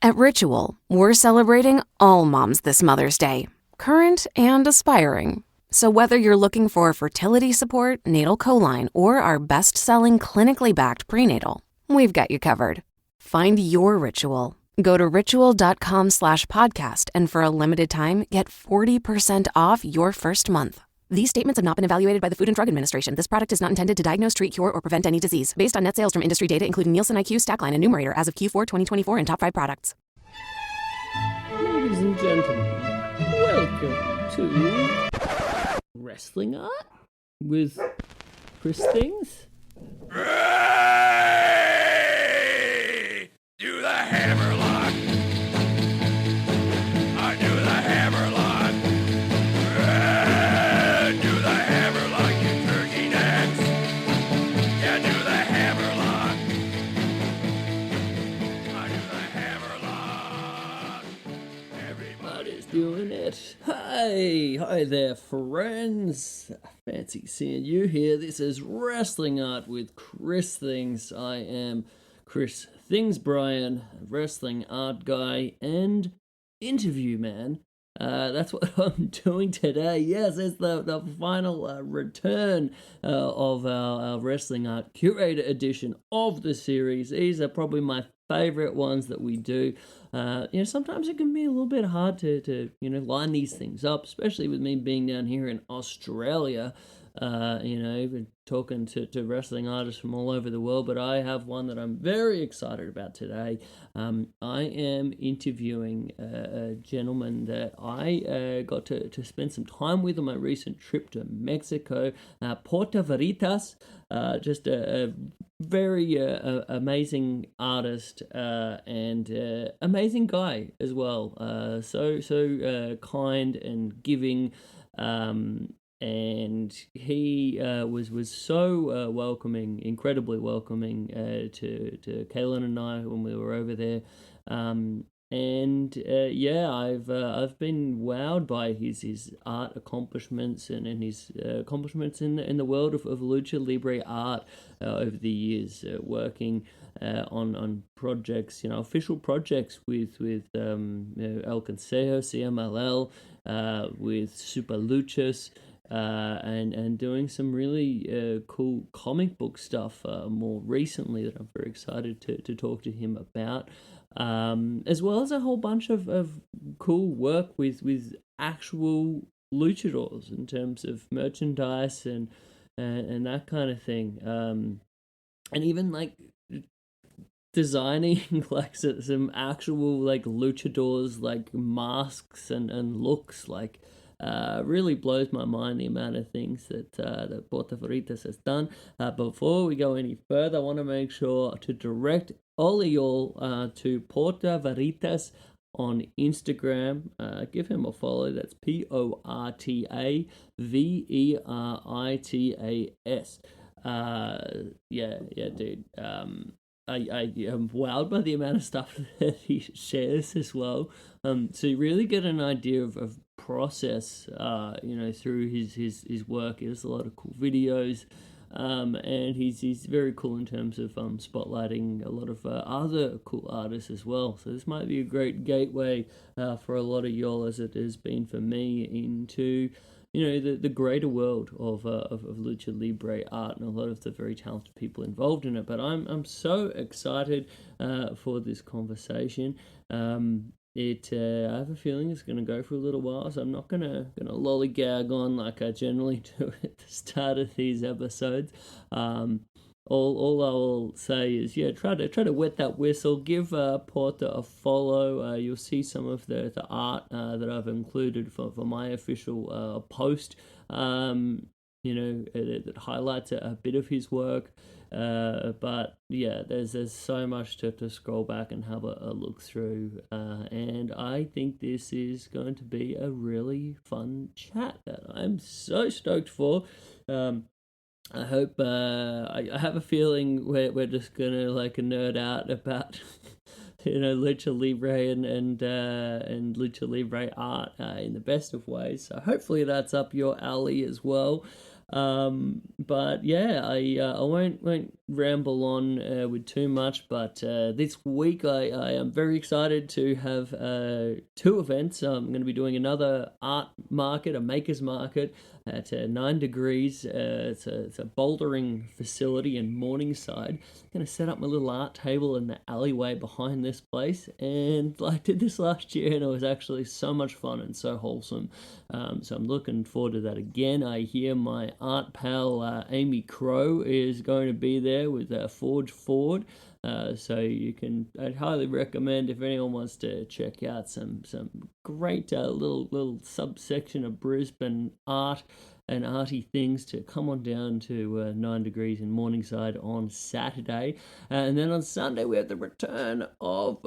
At Ritual, we're celebrating all moms this Mother's Day, current and aspiring. So whether you're looking for fertility support, natal choline, or our best-selling clinically backed prenatal, we've got you covered. Find your Ritual. Go to ritual.com/podcast and for a limited time, get 40% off your first month. These statements have not been evaluated by the Food and Drug Administration. This product is not intended to diagnose, treat, cure, or prevent any disease. Based on net sales from industry data, including Nielsen IQ, Stackline, and Numerator as of Q4 2024 and top 5 products. Ladies and gentlemen, welcome to Wrestling Art with Chris Things. Ray! Do the hammer lock. I do the hammer lock. Ray! Do the hammer lock, you turkey necks. Yeah, do the hammer lock. I do the hammer lock. Everybody's doing it. Hi there, friends. Fancy seeing you here. This is Wrestling Art with Chris Things. I am Chris Things Brian, wrestling art guy and interview man. That's what I'm doing today. Yes, it's the final return of our Wrestling Art Curator edition of the series. These are probably my favorite ones that we do. Sometimes it can be a little bit hard to line these things up, especially with me being down here in Australia. Been talking to wrestling artists from all over the world, but I have one that I'm very excited about today. I am interviewing a gentleman that I got to spend some time with on my recent trip to Mexico, Portaveritas, just a very amazing artist and amazing guy as well. So kind and giving. And he was so welcoming, incredibly welcoming to Kaylin and I when we were over there. I've been wowed by his art accomplishments and his accomplishments in the world of Lucha Libre art over the years, working on projects, official projects with El Consejo, CMLL, with Super Luchas. And doing some really cool comic book stuff more recently that I'm very excited to talk to him about, as well as a whole bunch of cool work with actual luchadors in terms of merchandise and that kind of thing, and even like designing like some actual like luchadors like masks and looks like. Really blows my mind the amount of things that Portaveritas has done. Before we go any further, I want to make sure to direct all of y'all to Portaveritas on Instagram. Give him a follow. That's Portaveritas. Yeah, dude. I am wowed by the amount of stuff that he shares as well. So you really get an idea of process, through his work. There's a lot of cool videos, and he's very cool in terms of spotlighting a lot of other cool artists as well. So this might be a great gateway for a lot of y'all, as it has been for me, into the greater world of Lucha Libre art and a lot of the very talented people involved in it. But I'm so excited for this conversation. I have a feeling it's going to go for a little while, so I'm not gonna lollygag on like I generally do at the start of these episodes. All I will say is, try to wet that whistle. Give Porter a follow. You'll see some of the art that I've included for my official post. That highlights a bit of his work. But yeah, there's so much to scroll back and have a look through. And I think this is going to be a really fun chat that I'm so stoked for. I hope I have a feeling we're just gonna like nerd out about Lucha Libre and Lucha Libre art in the best of ways. So hopefully that's up your alley as well. But yeah, I won't ramble on with too much. But this week I am very excited to have two events. I'm going to be doing another art market, a makers market at 9 Degrees. It's a bouldering facility in Morningside. I'm going to set up my little art table in the alleyway behind this place, and I did this last year, and it was actually so much fun and so wholesome. So I'm looking forward to that again. I hear my art pal Amy Crow is going to be there with Forge Ford. So I'd highly recommend if anyone wants to check out some great little subsection of Brisbane art and arty things, to come on down to 9 Degrees in Morningside on Saturday. And then on Sunday we have the return of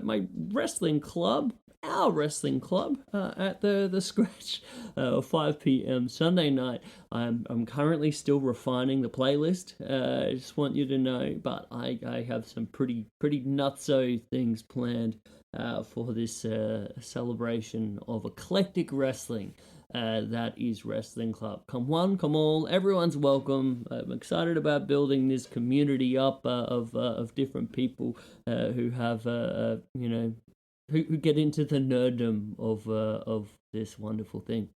my wrestling club, our wrestling club, at the Scratch, 5 p.m. Sunday night. I'm currently still refining the playlist. I just want you to know, but I have some pretty nutso things planned for this celebration of eclectic wrestling. That is Wrestling Club. Come one, come all, everyone's welcome. I'm excited about building this community up of different people who have who get into the nerddom of this wonderful thing.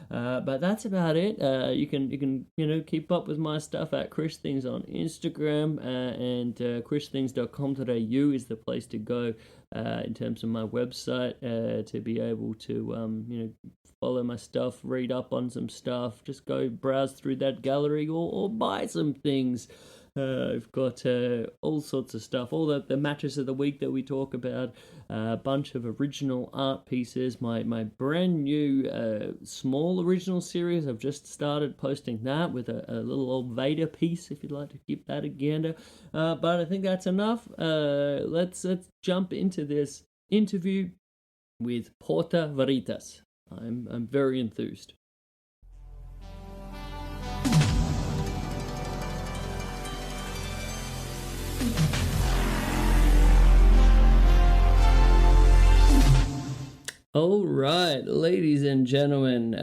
But that's about it. You can keep up with my stuff at Chris Things on Instagram, and christhings.com.au is the place to go in terms of my website, to be able to follow my stuff, read up on some stuff, just go browse through that gallery, or buy some things. I've got all sorts of stuff, all the matches of the week that we talk about, a bunch of original art pieces, my brand new small original series. I've just started posting that with a little old Vader piece, if you'd like to keep that a gander. But I think that's enough. Let's jump into this interview with Portaveritas. I'm very enthused. All right, ladies and gentlemen,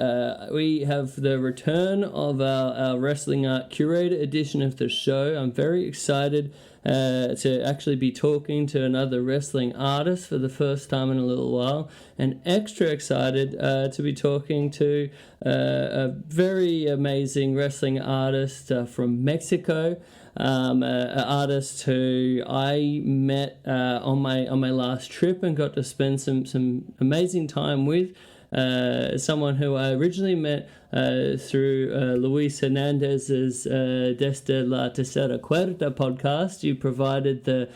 we have the return of our Wrestling Art Curator edition of the show. I'm very excited to actually be talking to another wrestling artist for the first time in a little while, and extra excited to be talking to a very amazing wrestling artist from Mexico. An artist who I met on my last trip and got to spend some amazing time with. Someone who I originally met through Luis Hernandez's Desde la Tercera Cuerda podcast. You provided the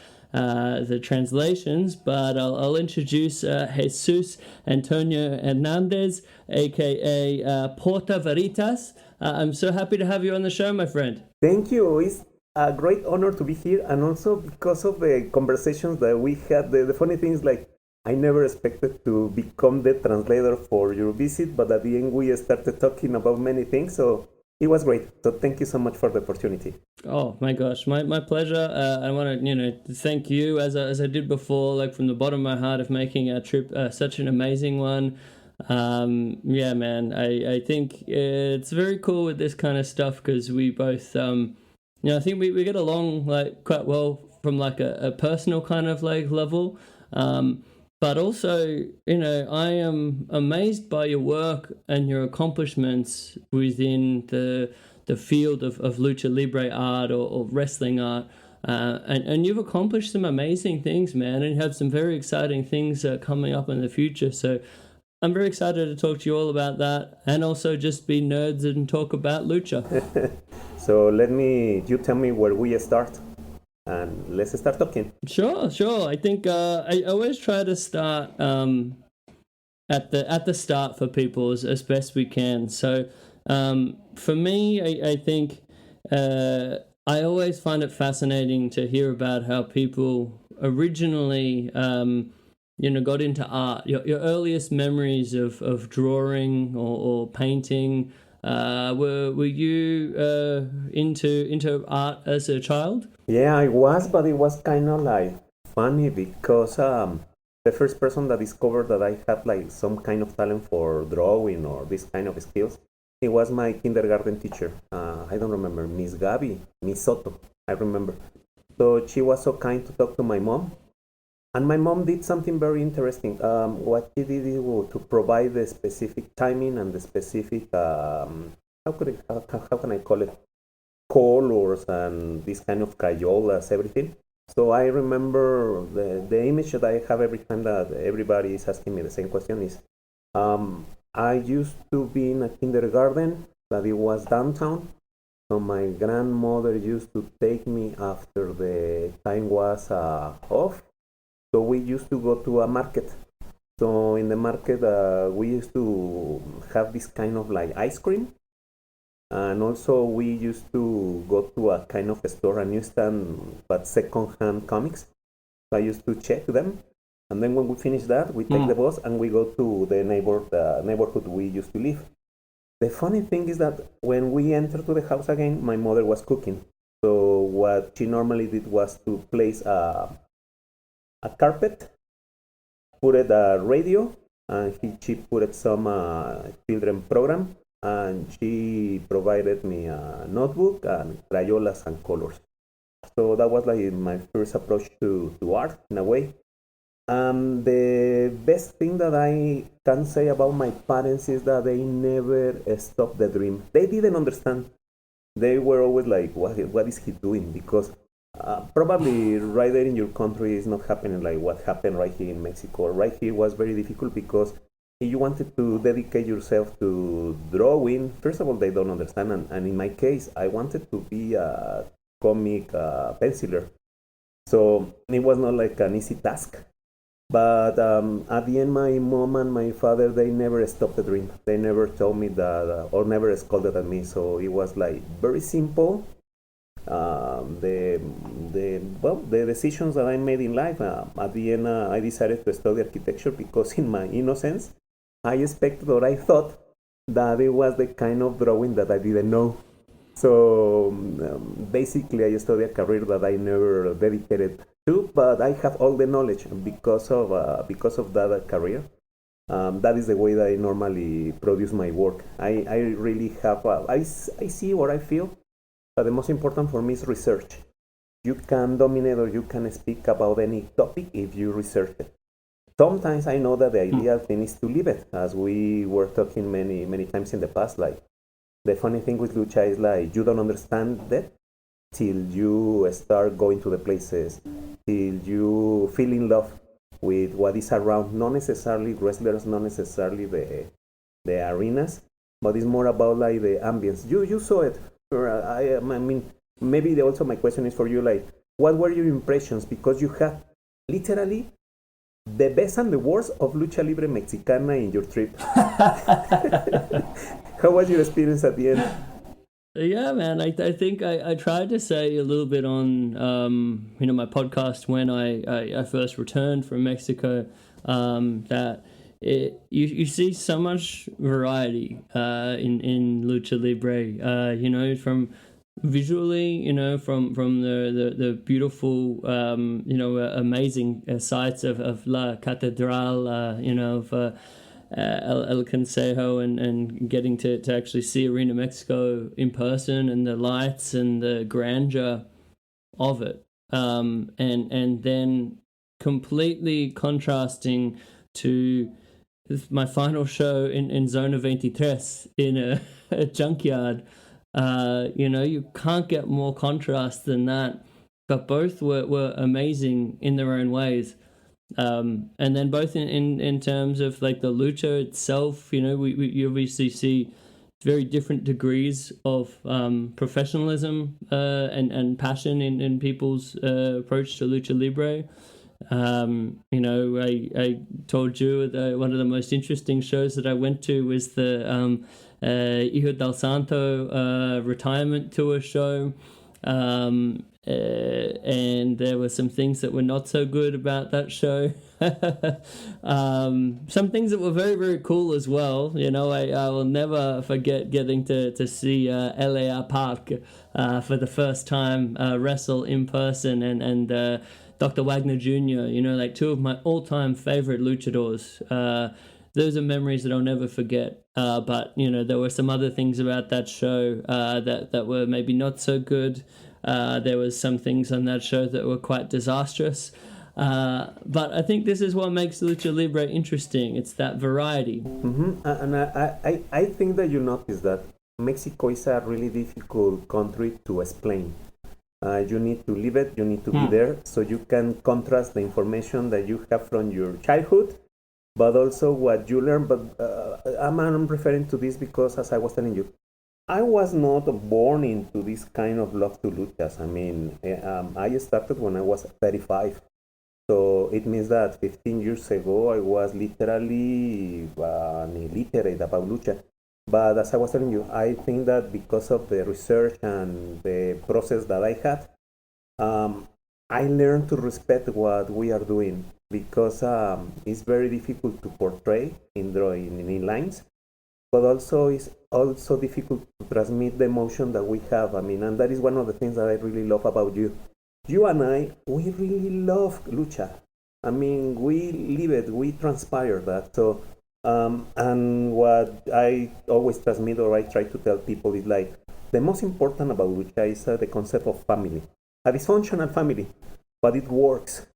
translations, but I'll introduce Jesus Antonio Hernandez, aka Portaveritas. I'm so happy to have you on the show, my friend. Thank you. It's a great honor to be here, and also because of the conversations that we had. The funny thing is, like, I never expected to become the translator for your visit, but at the end we started talking about many things, so it was great. So thank you so much for the opportunity. Oh my gosh, my pleasure. I want to thank you as I did before, like from the bottom of my heart, of making our trip such an amazing one. Yeah, man, I think it's very cool with this kind of stuff, because we both I think we get along like quite well from like a personal kind of like level. But also, I am amazed by your work and your accomplishments within the field of Lucha Libre art or wrestling art. And you've accomplished some amazing things, man, and you have some very exciting things coming up in the future. So I'm very excited to talk to you all about that, and also just be nerds and talk about Lucha. So you tell me where we start, and let's start talking. Sure. I think I always try to start at the start for people as best we can. So for me, I think I always find it fascinating to hear about how people originally got into art. Your earliest memories of drawing or painting. Were you into art as a child? Yeah, I was, but it was kind of like funny because the first person that discovered that I had like some kind of talent for drawing or this kind of skills He was my kindergarten teacher. I don't remember, Miss Gabi, Miss Soto, I remember. So she was so kind to talk to my mom. And my mom did something very interesting. What she did is to provide the specific timing and the specific, how can I call it, colors and this kind of crayolas, everything. So I remember the image that I have every time that everybody is asking me the same question is, I used to be in a kindergarten that it was downtown. So my grandmother used to take me after the time was off. So we used to go to a market. So in the market, we used to have this kind of like ice cream. And also we used to go to a kind of a store, a newsstand, but second-hand comics. So I used to check them. And then when we finish that, we take the bus and we go to the neighborhood we used to live. The funny thing is that when we entered to the house again, my mother was cooking. So what she normally did was to place a carpet, put it a radio, and she put it some children program, and she provided me a notebook and crayolas and colors. So that was like my first approach to art in a way. The best thing that I can say about my parents is that they never stopped the dream. They didn't understand. They were always like, what is he doing? Because probably right there in your country is not happening like what happened right here in Mexico. Right here was very difficult because if you wanted to dedicate yourself to drawing, first of all, they don't understand. And in my case, I wanted to be a comic penciler. So it was not like an easy task. But at the end, my mom and my father, they never stopped the dream. They never told me that, or never scolded at me. So it was like very simple. The decisions that I made in life. At the end, I decided to study architecture because in my innocence, I expected or I thought that it was the kind of drawing that I didn't know. So basically, I studied a career that I never dedicated to, but I have all the knowledge because of that career. That is the way that I normally produce my work. I really have I see or I feel that the most important for me is research. You can dominate or you can speak about any topic if you research it. Sometimes I know that the ideal thing is to leave it, as we were talking many times in the past. Like the funny thing with lucha is like you don't understand that till you start going to the places, till you feel in love with what is around. Not necessarily wrestlers, not necessarily the arenas, but it's more about like the ambience. You saw it. I mean, maybe also my question is for you, like, what were your impressions? Because you had literally the best and the worst of Lucha Libre Mexicana in your trip. How was your experience at the end? Yeah, man. I think I tried to say a little bit on my podcast when I first returned from Mexico, that you see so much variety in Lucha Libre. From visually, from the beautiful, amazing sights of La Catedral, of El Consejo, and getting to actually see Arena Mexico in person, and the lights and the grandeur of it, and then completely contrasting to my final show in Zona 23 in a junkyard. You can't get more contrast than that, but both were amazing in their own ways. And then both in terms of like the lucha itself, we obviously see very different degrees of professionalism and passion in people's approach to lucha libre. I told you that one of the most interesting shows that I went to was the Hijo del Santo retirement tour show. And there were some things that were not so good about that show. Some things that were very, very cool as well. I will never forget getting to see L.A. Park for the first time wrestle in person, and Dr. Wagner Jr., like two of my all-time favorite luchadors. those are memories that I'll never forget. But there were some other things about that show that were maybe not so good. There was some things on that show that were quite disastrous. But I think this is what makes Lucha Libre interesting. It's that variety. And I think that you notice that Mexico is a really difficult country to explain. You need to live it, you need to be there, so you can contrast the information that you have from your childhood, but also what you learn. But I'm referring to this because, as I was telling you, I was not born into this kind of love to luchas. I mean, I started when I was 35. So it means that 15 years ago, I was literally illiterate about lucha. But as I was telling you, I think that because of the research and the process that I had, I learned to respect what we are doing because it's very difficult to portray in drawing in lines, but also it's also difficult to transmit the emotion that we have. I mean, and that is one of the things that I really love about you. You and I, we really love lucha. I mean, we live it, we transpire that. So, and what I always transmit or I try to tell people is like, the most important about lucha is the concept of family. A dysfunctional family, but it works.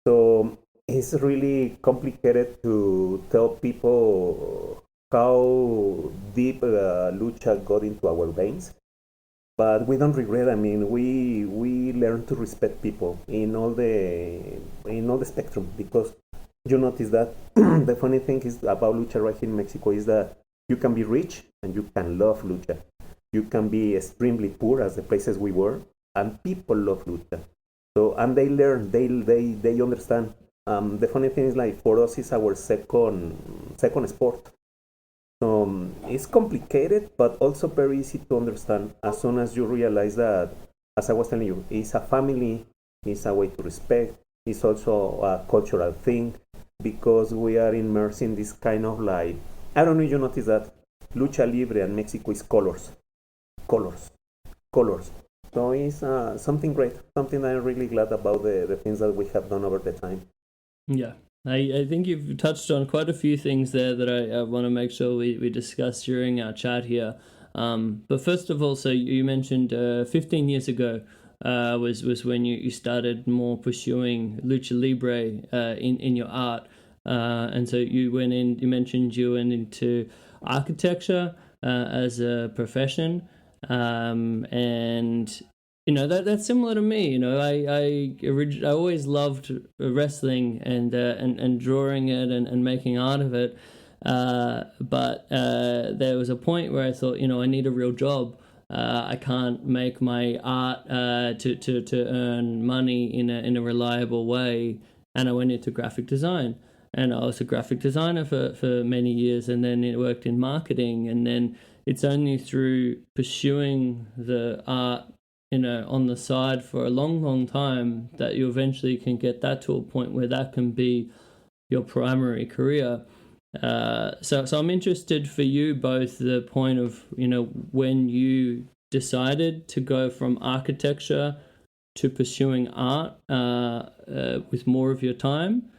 So it's really complicated to tell people how deep lucha got into our veins. But we don't regret. I mean, we learn to respect people in all the spectrum, because you notice that the funny thing is about lucha right here in Mexico is that you can be rich and you can love lucha. You can be extremely poor, as the places we were, and people love lucha. So and they learn, they understand. The funny thing is, like, for us, it's our second sport. So it's complicated, but also very easy to understand as soon as you realize that, as I was telling you, it's a family, it's a way to respect, it's also a cultural thing, because we are immersed in this kind of, like, I don't know if you notice that Lucha Libre and Mexico is colors. So it's something great, something I'm really glad about the things that we have done over the time. Yeah. I think you've touched on quite a few things there that I want to make sure we discuss during our chat here. But first of all, so you mentioned 15 years ago was when you started more pursuing Lucha Libre in your art. And so you mentioned you went into architecture as a profession. And that's similar to me. I always loved wrestling and drawing it and making art of it. But there was a point where I thought, I need a real job. I can't make my art to earn money in a reliable way. And I went into graphic design. And I was a graphic designer for many years, and then it worked in marketing. And then it's only through pursuing the art on the side for a long, long time that you eventually can get that to a point where that can be your primary career. So I'm interested for you both the point of, when you decided to go from architecture to pursuing art with more of your time.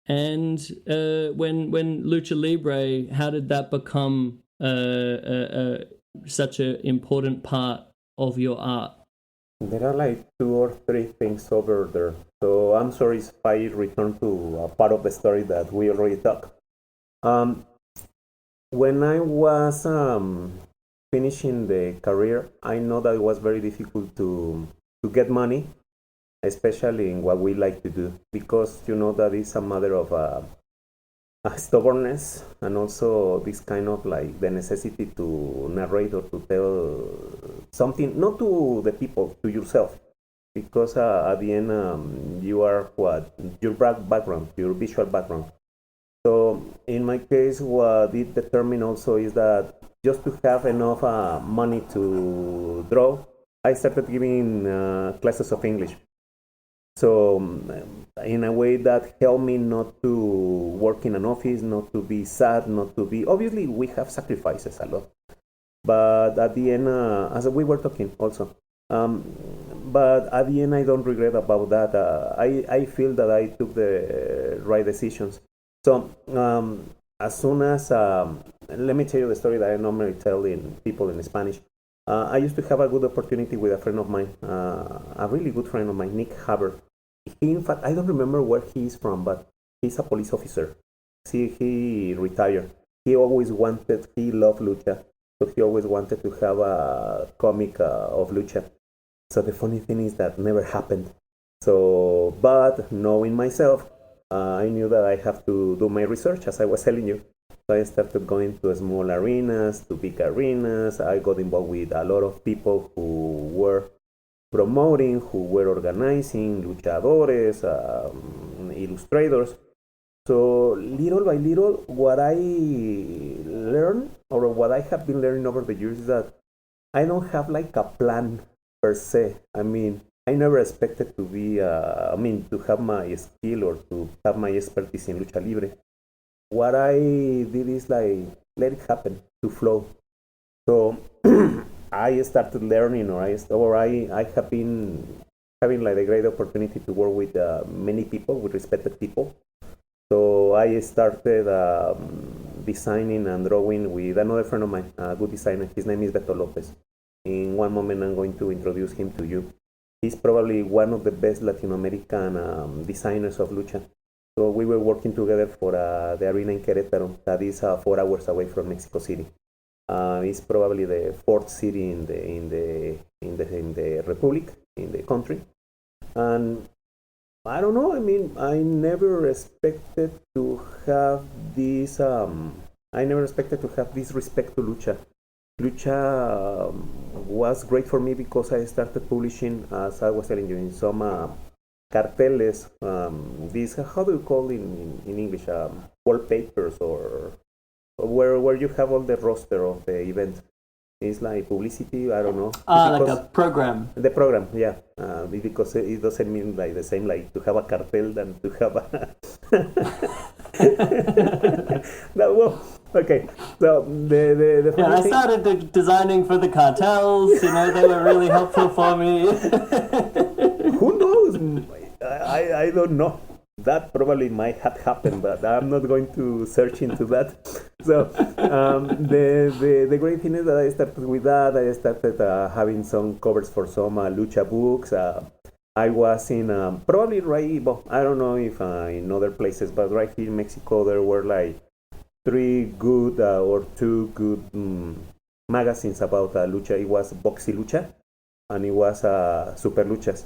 And when Lucha Libre, how did that become such an important part of your art? There are like 2 or 3 things over there. So I'm sorry if I return to a part of the story that we already talked. When I was finishing the career, I know that it was very difficult to get money, especially in what we like to do, because that is a matter of stubbornness, and also this kind of like the necessity to narrate or to tell something, not to the people, to yourself, because at the end you are your background, your visual background. So in my case, what it determined also is that just to have enough money to draw, I started giving classes of English. So in a way that helped me not to work in an office, not to be sad, not to be... Obviously, we have sacrifices a lot. But at the end, as we were talking also, but at the end, I don't regret about that. I feel that I took the right decisions. So as soon as let me tell you the story that I normally tell in people in Spanish. I used to have a good opportunity with a friend of mine, a really good friend of mine, Nick Haber. He, in fact, I don't remember where he is from, but he's a police officer. See, he retired. He loved lucha, so he always wanted to have a comic of lucha. So the funny thing is that never happened. So, but knowing myself, I knew that I have to do my research, as I was telling you. So I started going to small arenas, to big arenas. I got involved with a lot of people who were promoting, who were organizing, luchadores, illustrators. So little by little, what I learned, or what I have been learning over the years, is that I don't have like a plan per se. I mean, I never expected to be, to have my skill or to have my expertise in lucha libre. What I did is like let it happen to flow. So I started learning, I have been having like a great opportunity to work with many people, with respected people. So I started designing and drawing with another friend of mine, a good designer. His name is Beto Lopez. In one moment, I'm going to introduce him to you. He's probably one of the best Latin American designers of lucha. So we were working together for the arena in Querétaro, that is 4 hours away from Mexico City. It's probably the fourth city in the republic, in the country. And I don't know. I mean, I never expected to have this. I never expected to have this respect to lucha. Lucha was great for me because I started publishing, as I was telling you, in some carteles. These, how do you call in English? Wallpapers, or where you have all the roster of the event. It's like publicity, I don't know. Like a program. The program, yeah. Because it doesn't mean like the same like to have a cartel than to have a... No, well, okay. So the I started designing for the cartels. They were really helpful for me. Who knows? I don't know. That probably might have happened, but I'm not going to search into that. So the great thing is that I started with that. I started having some covers for some lucha books. I was in probably I don't know if in other places, but right here in Mexico there were like 3 good or 2 good magazines about lucha. It was Boxy Lucha and it was Super Luchas.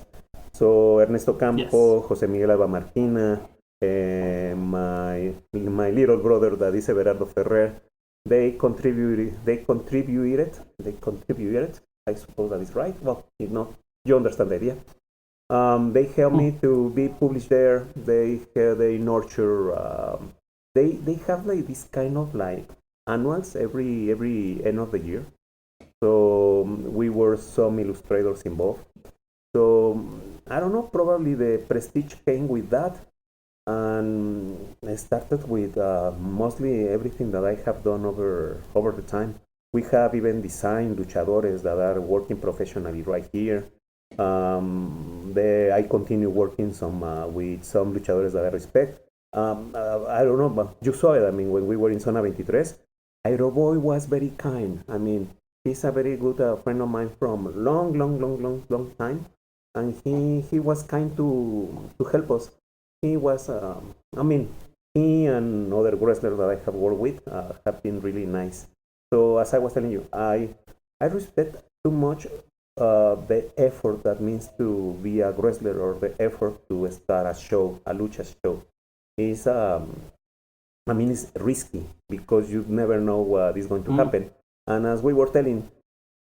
So Ernesto Campo, yes. Jose Miguel Alba Marquina, my little brother that is Everardo Ferrer, they contributed. I suppose that is right. Well, if not, you understand the idea. They helped me to be published there. They nurture. They have like this kind of like annuals every end of the year. So we were some illustrators involved. So I don't know, probably the prestige came with that, and I started with mostly everything that I have done over the time. We have even designed luchadores that are working professionally right here. I continue working with some luchadores that I respect. I don't know, but you saw it. I mean, when we were in Zona 23, Aeroboy was very kind. I mean, he's a very good friend of mine from long time. And he was kind to help us. He was, he and other wrestlers that I have worked with have been really nice. So as I was telling you, I respect too much the effort that means to be a wrestler, or the effort to start a show, a lucha show. It's it's risky because you never know what is going to happen. And as we were telling,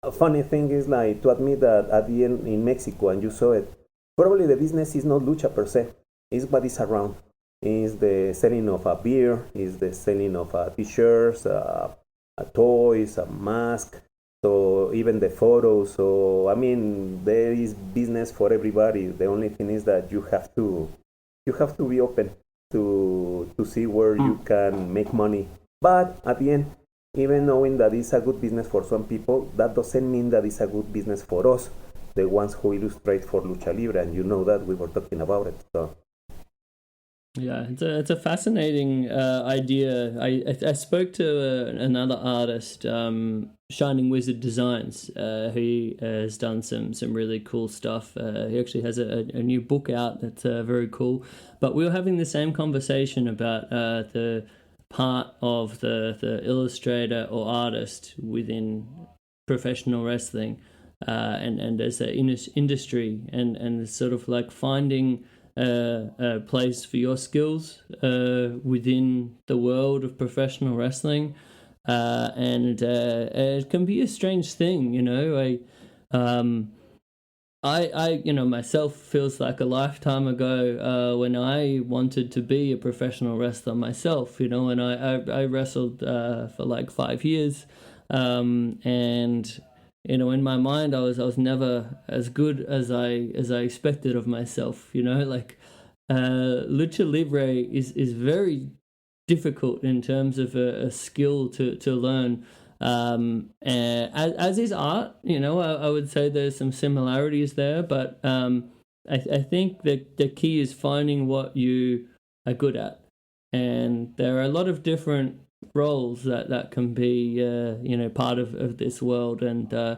a funny thing is like to admit that at the end in Mexico, and you saw it, probably the business is not lucha per se. It's what is around. It's the selling of a beer, it's the selling of t-shirts, toys, a mask, so even the photos. So I mean, there is business for everybody. The only thing is that you have to be open to see where you can make money. But at the end, even knowing that it's a good business for some people, that doesn't mean that it's a good business for us, the ones who illustrate for Lucha Libre, and you know that we were talking about it. So Yeah, it's a fascinating idea. I spoke to another artist, Shining Wizard Designs. He has done some really cool stuff. He actually has a new book out that's very cool. But we were having the same conversation about the part of the illustrator or artist within professional wrestling, and as an industry, and sort of like finding a place for your skills within the world of professional wrestling, and it can be a strange thing, you know. Myself feels like a lifetime ago when I wanted to be a professional wrestler myself, you know, and I wrestled for like 5 years, and you know, in my mind, I was never as good as I expected of myself. You know, like lucha libre is very difficult in terms of a skill to learn. And as is art, you know, I would say there's some similarities there, but I think that the key is finding what you are good at, and there are a lot of different roles that can be part of this world, and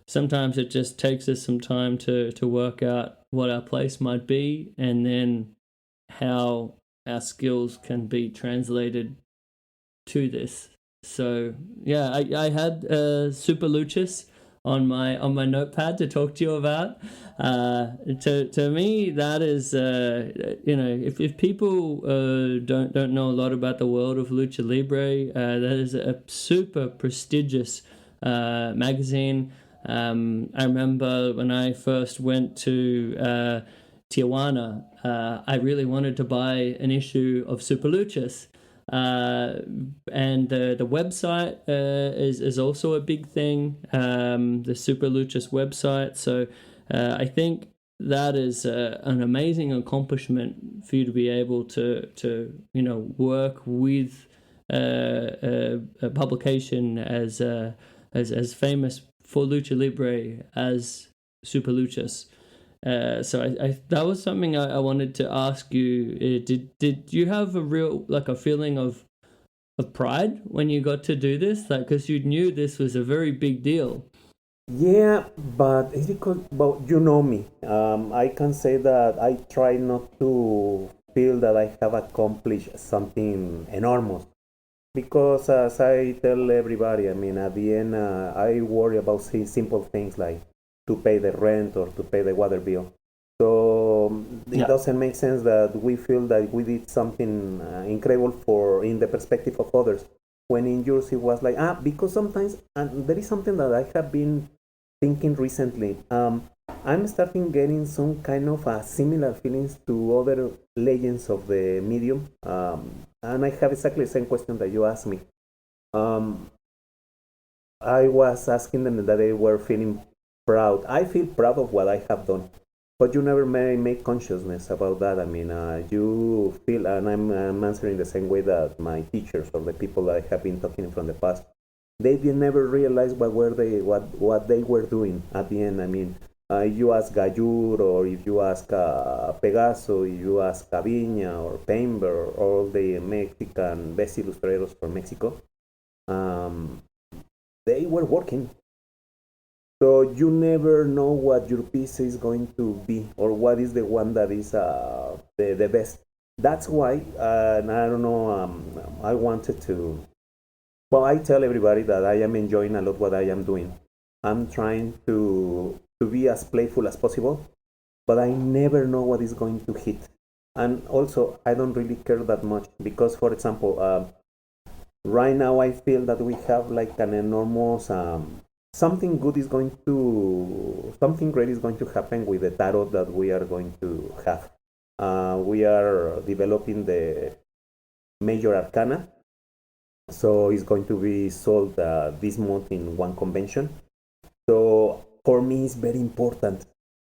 sometimes it just takes us some time to work out what our place might be, and then how our skills can be translated to this. So yeah, I had Super Luchas on my notepad to talk to you about. To me, that is if people don't know a lot about the world of lucha libre, that is a super prestigious magazine. I remember when I first went to Tijuana, I really wanted to buy an issue of Super Luchas. And the website is also a big thing, the Super Luchas website. So I think that is an amazing accomplishment for you to be able to work with a publication as famous for Lucha Libre as Super Luchas. So I that was something I wanted to ask you. Did you have a real a feeling of pride when you got to do this, because you knew this was a very big deal? Yeah, but it's because, well, you know me. I can say that I try not to feel that I have accomplished something enormous. Because as I tell everybody, I mean, at the end, I worry about simple things like to pay the rent or to pay the water bill. So it doesn't make sense that we feel that we did something incredible for in the perspective of others. When in yours it was like because sometimes, and there is something that I have been thinking recently. I'm starting getting some kind of similar feelings to other legends of the medium, and I have exactly the same question that you asked me. Um, I was asking them that they were feeling proud. I feel proud of what I have done, but you never may make consciousness about that. I mean, you feel, and I'm answering the same way that my teachers or the people that I have been talking from the past, they did never realize what they were doing at the end. I mean, if you ask Gayur, or if you ask Pegaso, if you ask Caviña or Painter, all the Mexican best illustrators from Mexico, um, they were working. So you never know what your piece is going to be, or what is the one that is the best. That's why, and I don't know, I wanted to. Well, I tell everybody that I am enjoying a lot what I am doing. I'm trying to be as playful as possible, but I never know what is going to hit. And also, I don't really care that much because, for example, right now I feel that we have like an enormous something good is going to something great is going to happen with the tarot that we are going to have. We are developing the major arcana, so it's going to be sold this month in one convention. So for me, it's very important,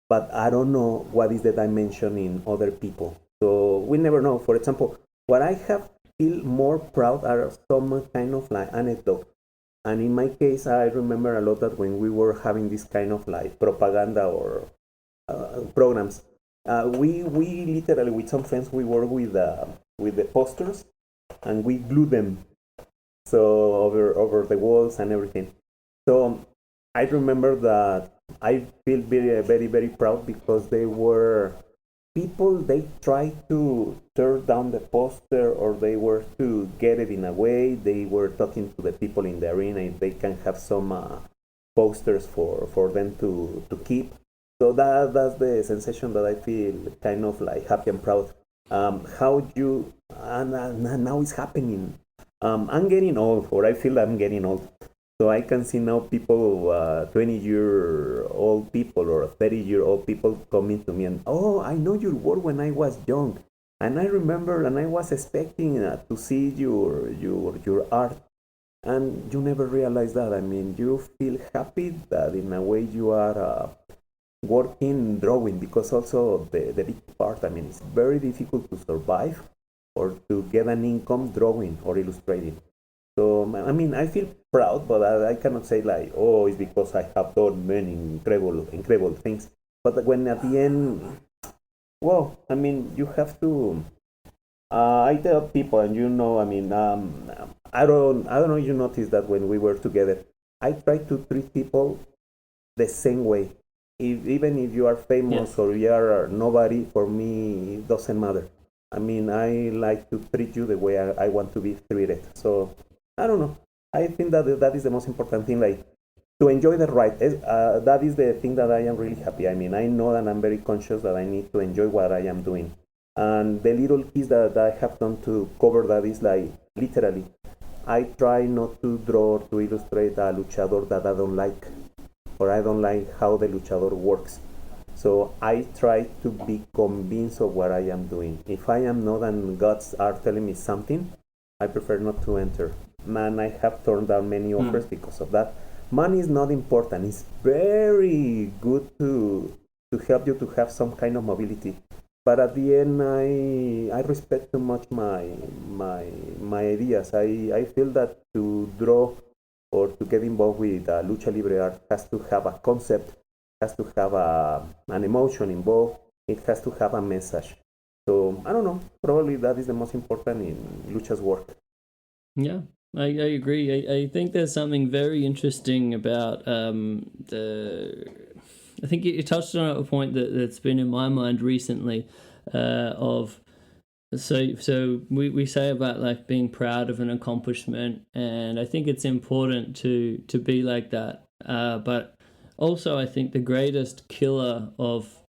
but I don't know what is the dimension in other people. So we never know. For example, what I have feel more proud are some kind of like anecdote. And in my case, I remember a lot that when we were having this kind of like propaganda or programs, We literally, with some friends, we work with the posters, and we glue them so over the walls and everything. So I remember that I feel very very very proud because they were people. They tried to tear down the poster, or they were to get it in a way. They were talking to the people in the arena if they can have some posters for them to keep. So that's the sensation that I feel kind of like happy and proud. How you and now it's happening. I'm getting old, or I feel I'm getting old. So I can see now people, 20-year-old people or 30-year-old people coming to me and, oh, I know your work when I was young, and I remember, and I was expecting to see your art, and you never realize that. I mean, you feel happy that in a way you are working drawing, because also the big part. I mean, it's very difficult to survive or to get an income drawing or illustrating. So I mean, I feel proud, but I cannot say like, oh, it's because I have done many incredible things. But when at the end, well, I mean, you have to. I tell people, and you know, I mean, I don't know. If you noticed that when we were together, I try to treat people the same way. Even if you are famous, Yes. or you are nobody, for me, it doesn't matter. I mean, I like to treat you the way I want to be treated. So I don't know. I think that is the most important thing. Like, to enjoy the ride. That is the thing that I am really happy. I mean, I know that I'm very conscious that I need to enjoy what I am doing. And the little keys that I have done to cover that is like, literally, I try not to draw or to illustrate a luchador that I don't like, or I don't like how the luchador works. So I try to be convinced of what I am doing. If I am not, and gods are telling me something, I prefer not to enter. Man, I have turned down many offers because of that. Money is not important. It's very good to help you to have some kind of mobility. But at the end, I respect too much my ideas. I feel that to draw or to get involved with lucha libre art has to have a concept, has to have an emotion involved. It has to have a message. So I don't know. Probably that is the most important in lucha's work. Yeah, I agree. I think there's something very interesting about the. I think you touched on a point that's been in my mind recently, of so we say about like being proud of an accomplishment, and I think it's important to be like that. But also, I think the greatest killer of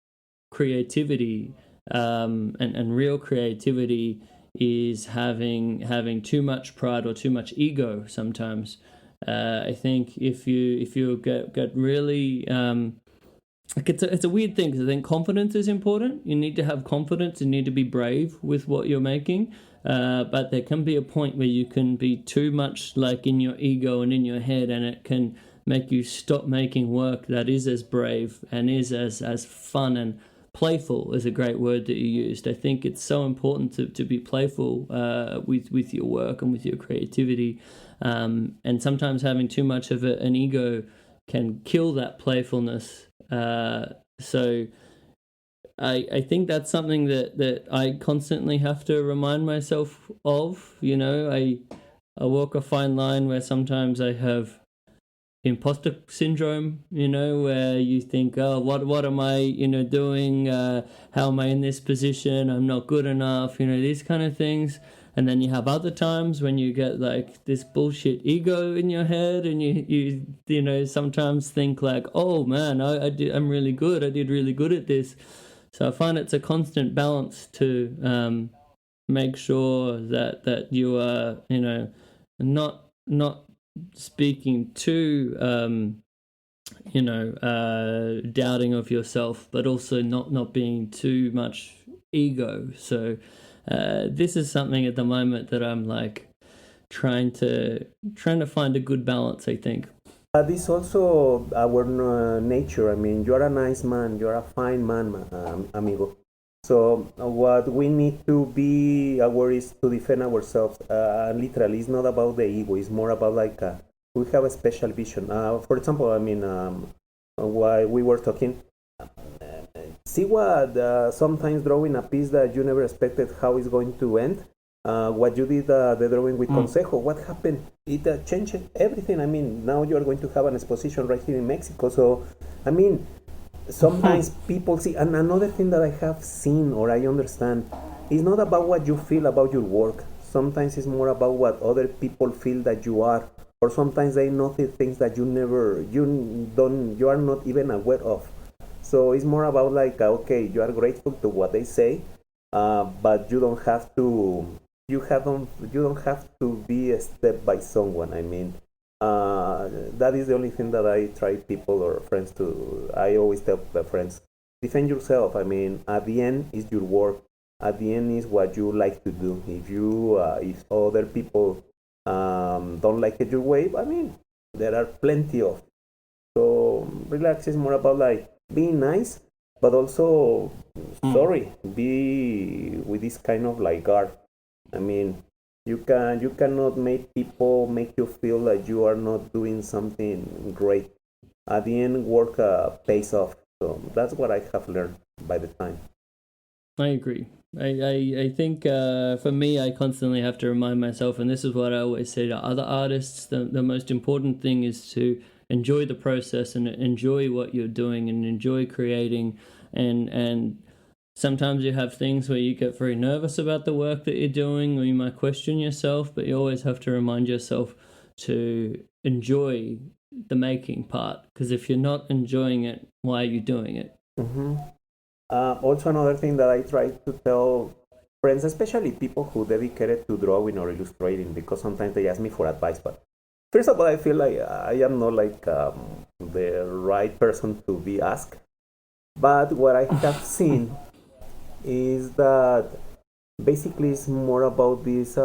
creativity, and real creativity, is having too much pride or too much ego sometimes. I think if you get really like it's a weird thing, because I think confidence is important. You need to have confidence. You need to be brave with what you're making. But there can be a point where you can be too much like in your ego and in your head, and it can make you stop making work that is as brave and is as fun and playful is a great word that you used. I think it's so important to be playful with your work and with your creativity. And sometimes having too much of an ego can kill that playfulness. So I think that's something that I constantly have to remind myself of. You know, I walk a fine line where sometimes I have imposter syndrome, you know, where you think, oh, what am I, doing? How am I in this position? I'm not good enough, these kind of things. And then you have other times when you get like this bullshit ego in your head, and you sometimes think like, oh man, I'm really good. I did really good at this. So I find it's a constant balance to make sure that you are, not speaking too doubting of yourself, but also not being too much ego. So this is something at the moment that I'm like trying to find a good balance, I think. This also our nature. I mean, you're a nice man. You're a fine man, amigo. So what we need to be aware is to defend ourselves. Literally, it's not about the ego. It's more about like we have a special vision. For example, I mean, while we were talking, see what sometimes drawing a piece that you never expected how it's going to end. What you did the drawing with Consejo, what happened? It changed everything. I mean, now you are going to have an exposition right here in Mexico. So, I mean, sometimes people see, and another thing that I have seen or I understand is not about what you feel about your work. Sometimes it's more about what other people feel that you are, or sometimes they notice things that you are not even aware of. So it's more about like, okay, you are grateful to what they say, but you don't have to. You don't have to be a step by someone. I mean, that is the only thing that I try people or friends to. I always tell the friends, defend yourself. I mean, at the end is your work. At the end is what you like to do. If other people don't like it your way, I mean, there are plenty of. So relax is more about like being nice, but also sorry, be with this kind of like guard. I mean, you cannot make people make you feel like you are not doing something great. At the end, work pays off. So that's what I have learned by the time. I agree. I think for me, I constantly have to remind myself, and this is what I always say to other artists, the most important thing is to enjoy the process and enjoy what you're doing and enjoy creating. And sometimes you have things where you get very nervous about the work that you're doing, or you might question yourself, but you always have to remind yourself to enjoy the making part, because if you're not enjoying it, why are you doing it? Mm-hmm. Also, another thing that I try to tell friends, especially people who dedicated to drawing or illustrating, because sometimes they ask me for advice. But first of all, I feel like I am not like the right person to be asked. But what I have seen is that basically it's more about this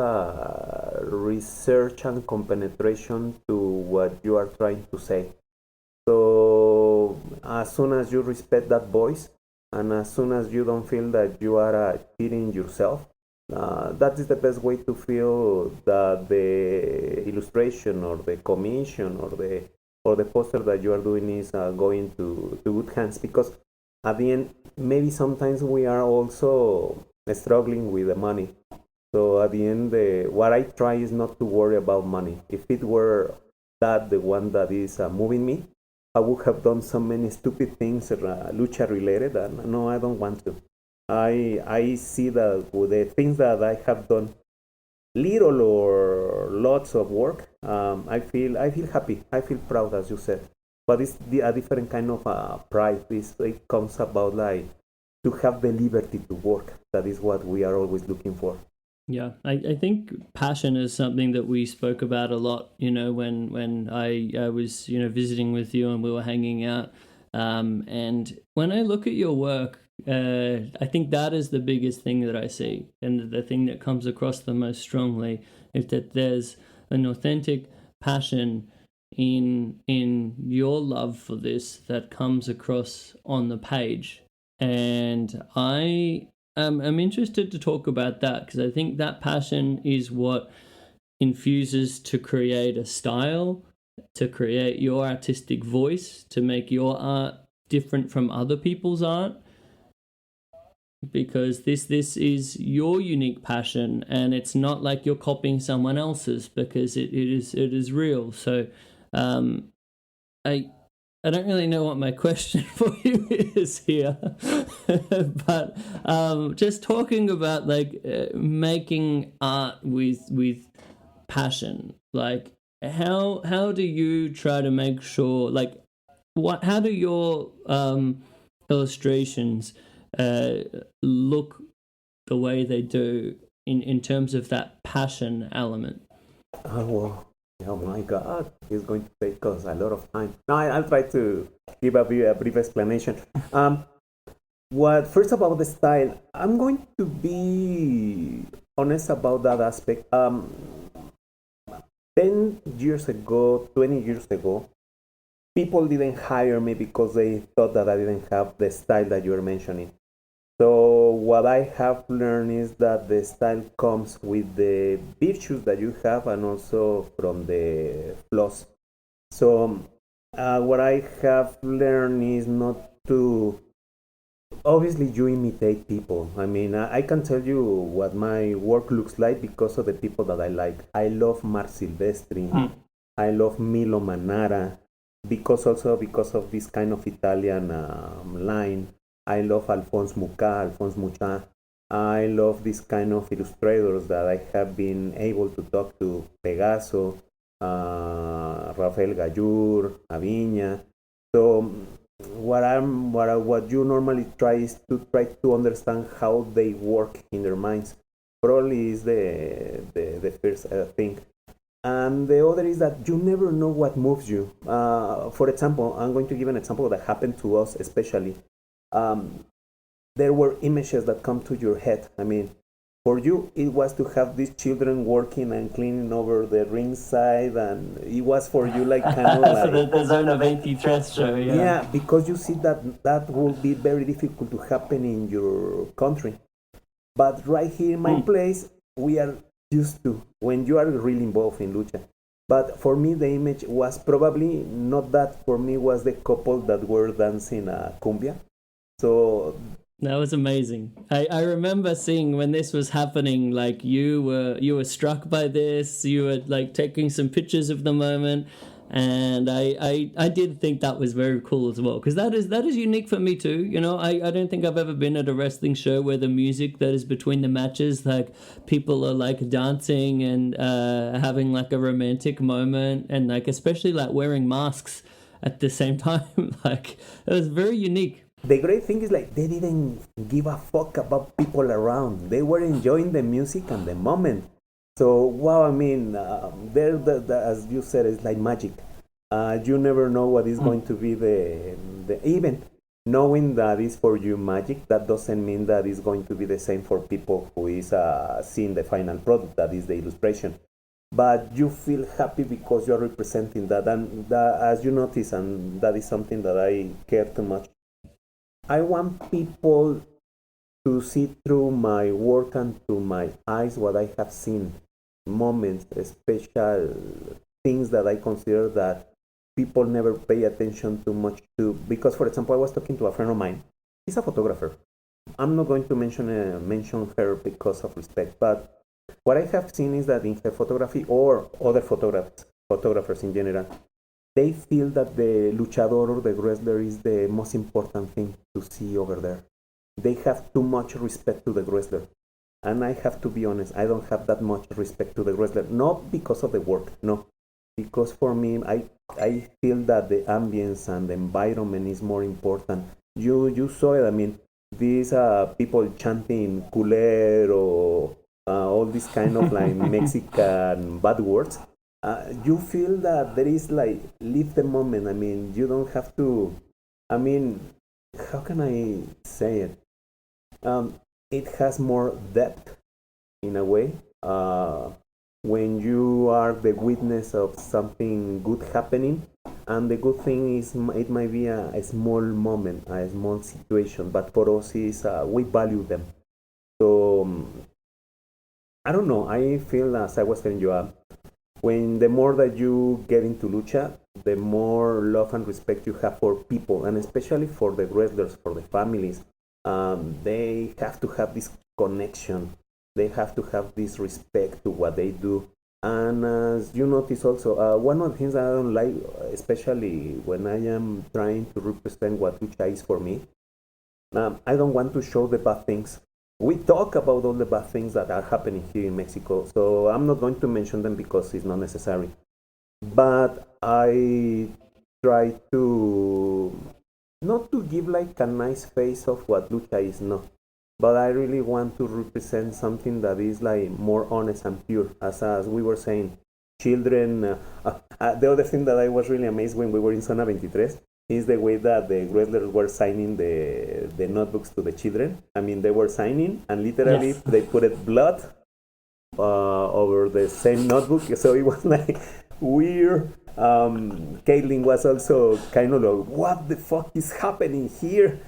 research and compenetration to what you are trying to say. So as soon as you respect that voice, and as soon as you don't feel that you are cheating yourself, that is the best way to feel that the illustration or the commission or the poster that you are doing is going to good hands. Because at the end, maybe sometimes we are also struggling with the money. So at the end, what I try is not to worry about money. If it were that the one that is moving me, I would have done so many stupid things, lucha related, and no, I don't want to. I see that with the things that I have done, little or lots of work, I feel happy. I feel proud, as you said. But it's a different kind of pride. It comes about like to have the liberty to work. That is what we are always looking for. Yeah, I think passion is something that we spoke about a lot, when I was, visiting with you and we were hanging out. And when I look at your work, I think that is the biggest thing that I see. And the thing that comes across the most strongly is that there's an authentic passion in your love for this that comes across on the page. And I'm interested to talk about that, because I think that passion is what infuses to create a style, to create your artistic voice, to make your art different from other people's art, because this is your unique passion, and it's not like you're copying someone else's, because it is real. So I don't really know what my question for you is here, but just talking about like making art with passion. Like how do you try to make sure, like how do your illustrations look the way they do in terms of that passion element? Oh, well. Oh my God, it's going to take us a lot of time. No, I'll try to give a brief explanation. First about the style, I'm going to be honest about that aspect. 10 years ago, 20 years ago, people didn't hire me because they thought that I didn't have the style that you were mentioning. So what I have learned is that the style comes with the virtues that you have and also from the flaws. So what I have learned is not to obviously you imitate people. I mean, I can tell you what my work looks like because of the people that I like. I love Mark Silvestri. I love Milo Manara because of this kind of Italian line. I love Alphonse Mucha. I love this kind of illustrators that I have been able to talk to: Pegaso, Rafael Gallur, Aviña. So what you normally try is to try to understand how they work in their minds. Probably is the first thing. And the other is that you never know what moves you. For example, I'm going to give an example that happened to us, especially. There were images that come to your head. I mean, for you, it was to have these children working and cleaning over the ringside, and it was for you like kind of like the Zone of 83 show. Yeah, because you see that will be very difficult to happen in your country. But right here in my place, we are used to when you are really involved in lucha. But for me, the image was probably not that. For me, was the couple that were dancing cumbia. So that was amazing. I remember seeing when this was happening, like you were struck by this, you were like taking some pictures of the moment, and I did think that was very cool as well, because that is unique for me too. You know, I don't think I've ever been at a wrestling show where the music that is between the matches, like people are like dancing and having like a romantic moment, and like especially like wearing masks at the same time. Like it was very unique. The great thing is like they didn't give a fuck about people around. They were enjoying the music and the moment. So wow, I mean, as you said, it's like magic. You never know what is going to be the event. Knowing that is for you magic, that doesn't mean that it's going to be the same for people who is seeing the final product, that is the illustration. But you feel happy because you are representing that, and that, as you notice, and that is something that I care too much. I want people to see through my work and through my eyes what I have seen, moments, special things that I consider that people never pay attention too much to. Because, for example, I was talking to a friend of mine. He's a photographer. I'm not going to mention her because of respect, but what I have seen is that in her photography, or other photographers in general, they feel that the luchador or the wrestler is the most important thing to see over there. They have too much respect to the wrestler. And I have to be honest, I don't have that much respect to the wrestler. Not because of the work, no. Because for me, I feel that the ambience and the environment is more important. You saw it, I mean, these people chanting culero, all these kind of like Mexican bad words. You feel that there is like, live the moment. I mean, you don't have to, I mean, how can I say it? It has more depth in a way. When you are the witness of something good happening, and the good thing is it might be a small moment, a small situation, but for us is we value them. So I don't know. I feel, as I was telling you, when the more that you get into lucha, the more love and respect you have for people, and especially for the wrestlers, for the families. They have to have this connection. They have to have this respect to what they do. And as you notice also, one of the things that I don't like, especially when I am trying to represent what lucha is for me, I don't want to show the bad things. We talk about all the bad things that are happening here in Mexico, so I'm not going to mention them because it's not necessary. But I try to not to give like a nice face of what lucha is, no. But I really want to represent something that is like more honest and pure. As we were saying, children. The other thing that I was really amazed when we were in Zona 23 is the way that the wrestlers were signing the notebooks to the children. I mean, they were signing, and literally yes, they put blood over the same notebook. So it was like weird. Caitlin was also kind of like, what the fuck is happening here?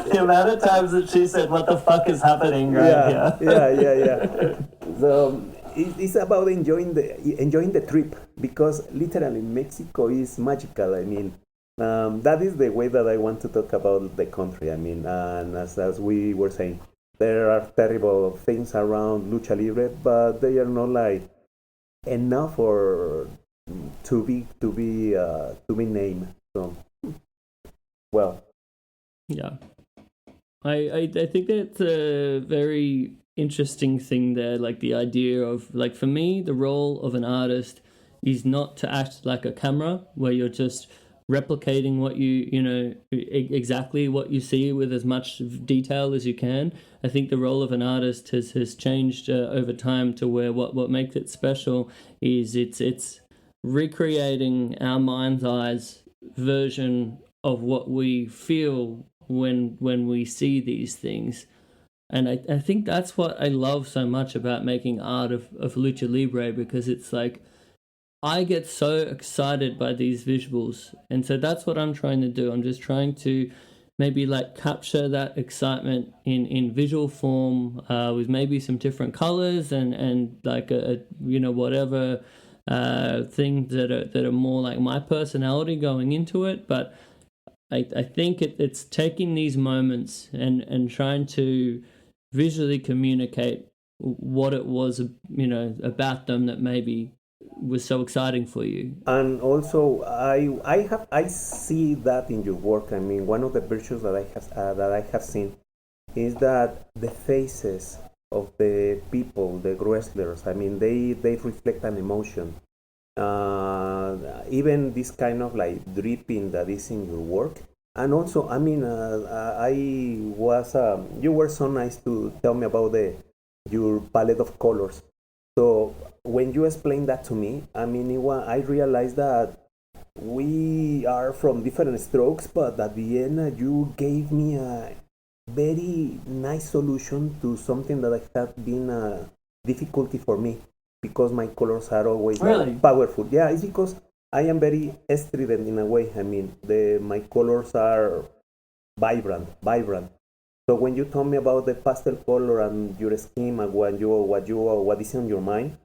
The amount of times that she said, what the fuck is happening right here? Yeah. So it's about enjoying the trip, because literally Mexico is magical. I mean, That is the way that I want to talk about the country. I mean, and as we were saying, there are terrible things around lucha libre, but they are not like enough or to be named. So, well, Yeah. I think that's a very interesting thing there, like the idea of, like, for me, the role of an artist is not to act like a camera where you're just replicating what exactly what you see with as much detail as you can. I think the role of an artist has changed over time to where what makes it special is it's recreating our mind's eyes version of what we feel when we see these things. And I think that's what I love so much about making art of Lucha Libre, because it's like I get so excited by these visuals. And so that's what I'm trying to do. I'm just trying to maybe like capture that excitement in visual form, with maybe some different colors and like whatever things that are more like my personality going into it. But I think it's taking these moments and trying to visually communicate what it was, about them that maybe was so exciting for you. and also I see that in your work. I mean, one of the virtues that I have seen is that the faces of the people, the wrestlers, I mean, they reflect an emotion. Even this kind of like dripping that is in your work. And also, I mean, you were so nice to tell me about your palette of colors. So when you explained that to me, I mean, I realized that we are from different strokes, but at the end, you gave me a very nice solution to something that I have been a difficulty for me, because my colors are always Really? powerful. Yeah, it's because I am very strident in a way. I mean, my colors are vibrant. So when you told me about the pastel color and your scheme and what is on your mind,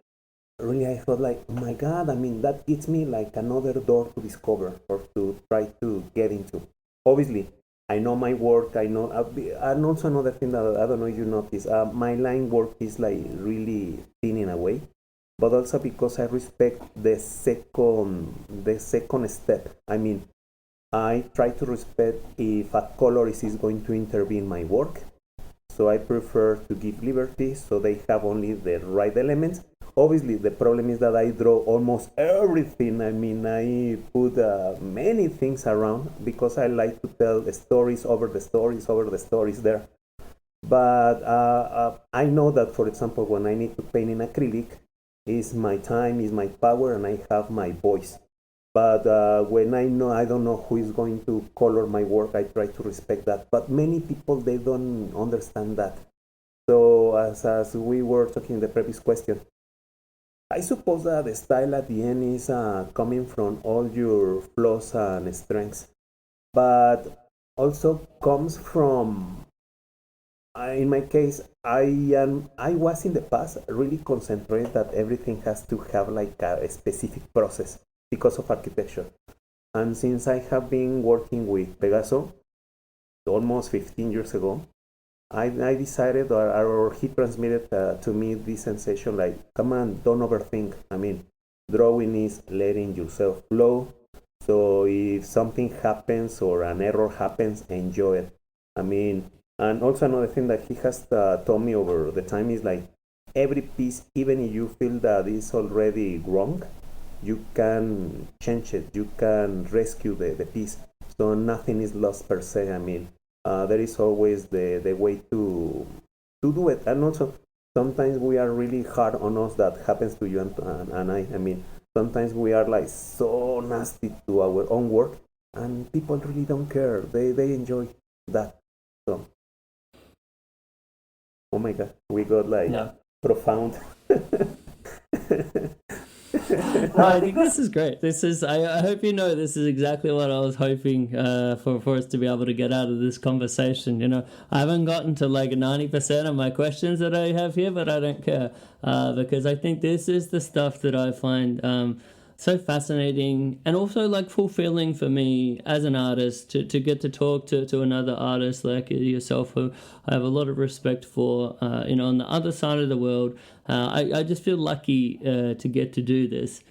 really I thought like, oh my God, I mean, that gives me like another door to discover or to try to get into. Obviously, I know my work. I know, and also another thing that I don't know if you notice, my line work is like really thin in a way, but also because I respect the second step. I mean, I try to respect if a colorist is going to intervene my work. So I prefer to give liberty so they have only the right elements. Obviously, the problem is that I draw almost everything. I mean, I put many things around because I like to tell stories over the stories over the stories there. But I know that, for example, when I need to paint in acrylic, is my time, is my power, and I have my voice. But when I don't know who is going to color my work, I try to respect that. But many people, they don't understand that. So as we were talking in the previous question, I suppose that the style at the end is coming from all your flaws and strengths, but also comes from, in my case, I was in the past really concentrated that everything has to have like a specific process because of architecture. And since I have been working with Pegaso almost 15 years ago, I decided, or he transmitted to me this sensation like, come on, don't overthink. I mean, drawing is letting yourself flow. So if something happens or an error happens, enjoy it. I mean, and also another thing that he has told me over the time is like, every piece, even if you feel that is already wrong, you can change it. You can rescue the piece. So nothing is lost per se. I mean, there is always the way to do it. And also, sometimes we are really hard on us. That happens to you and I. I mean, sometimes we are like so nasty to our own work, and people really don't care. They enjoy that. So, oh my God, we got like profound. No, I think this is great. This is. I hope you know this is exactly what I was hoping for us to be able to get out of this conversation. You know, I haven't gotten to like 90% of my questions that I have here, but I don't care because I think this is the stuff that I find so fascinating and also like fulfilling for me as an artist to get to talk to another artist like yourself, who I have a lot of respect for, on the other side of the world. I just feel lucky to get to do this.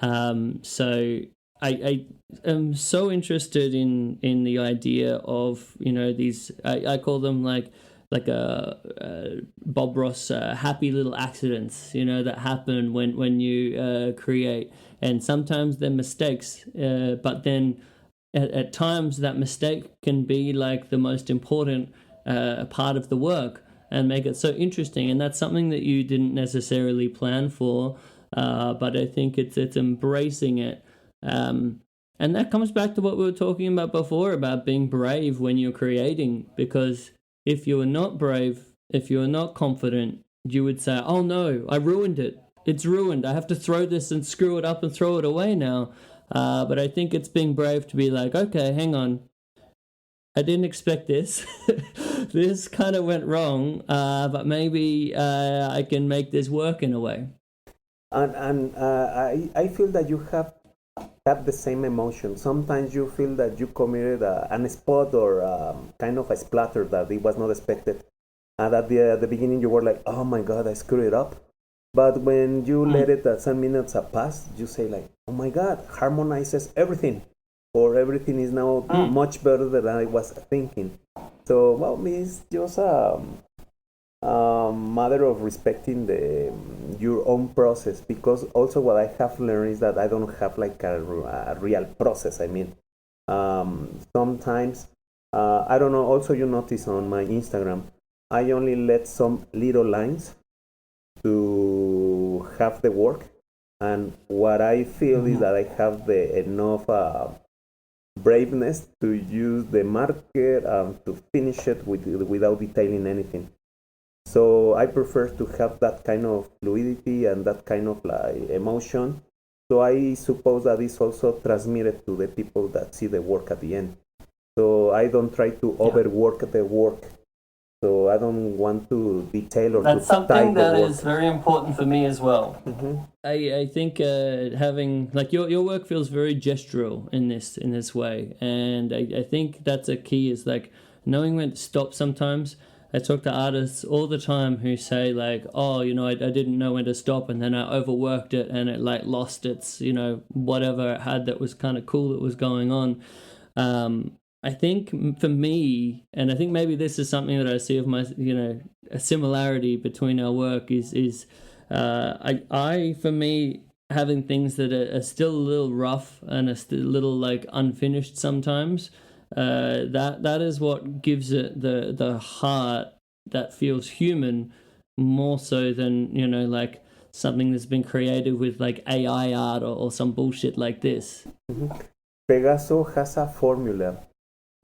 So I am so interested in the idea of, these, I call them like Bob Ross happy little accidents, that happen when you create. And sometimes they're mistakes, but then at times that mistake can be like the most important part of the work and make it so interesting. And that's something that you didn't necessarily plan for, but I think it's embracing it. And that comes back to what we were talking about before about being brave when you're creating, because if you are not brave, if you are not confident, you would say, oh no, I ruined it. It's ruined. I have to throw this and screw it up and throw it away now. But I think it's being brave to be like, okay, hang on. I didn't expect this. This kind of went wrong, but maybe I can make this work in a way. And I feel that you have the same emotion. Sometimes you feel that you committed an spot or kind of a splatter that it was not expected. And at the beginning you were like, oh my God, I screwed it up. But when you let it some minutes pass, you say like, oh my God, harmonizes everything. Or everything is now much better than I was thinking. So, well, it's just a matter of respecting your own process, because also what I have learned is that I don't have like a real process. I mean, sometimes, I don't know, also you notice on my Instagram, I only let some little lines to have the work, and what I feel is that I have enough braveness to use the marker to finish it without detailing anything. So I prefer to have that kind of fluidity and that kind of like emotion. So I suppose that is also transmitted to the people that see the work at the end. So I don't try to overwork the work. So I don't want to detail or that's to something that the work. is very important for me as well. Mm-hmm. I think having like your work feels very gestural in this way, and I think that's a key, is like knowing when to stop. Sometimes I talk to artists all the time who say like, oh, I didn't know when to stop, and then I overworked it and it like lost its whatever it had that was kind of cool that was going on. I think for me, and I think maybe this is something that I see of my, a similarity between our work is I for me, having things that are still a little rough and are still a little like unfinished sometimes, that is what gives it the heart that feels human, more so than like something that's been created with like AI art or some bullshit like this. Mm-hmm. Pegaso has a formula.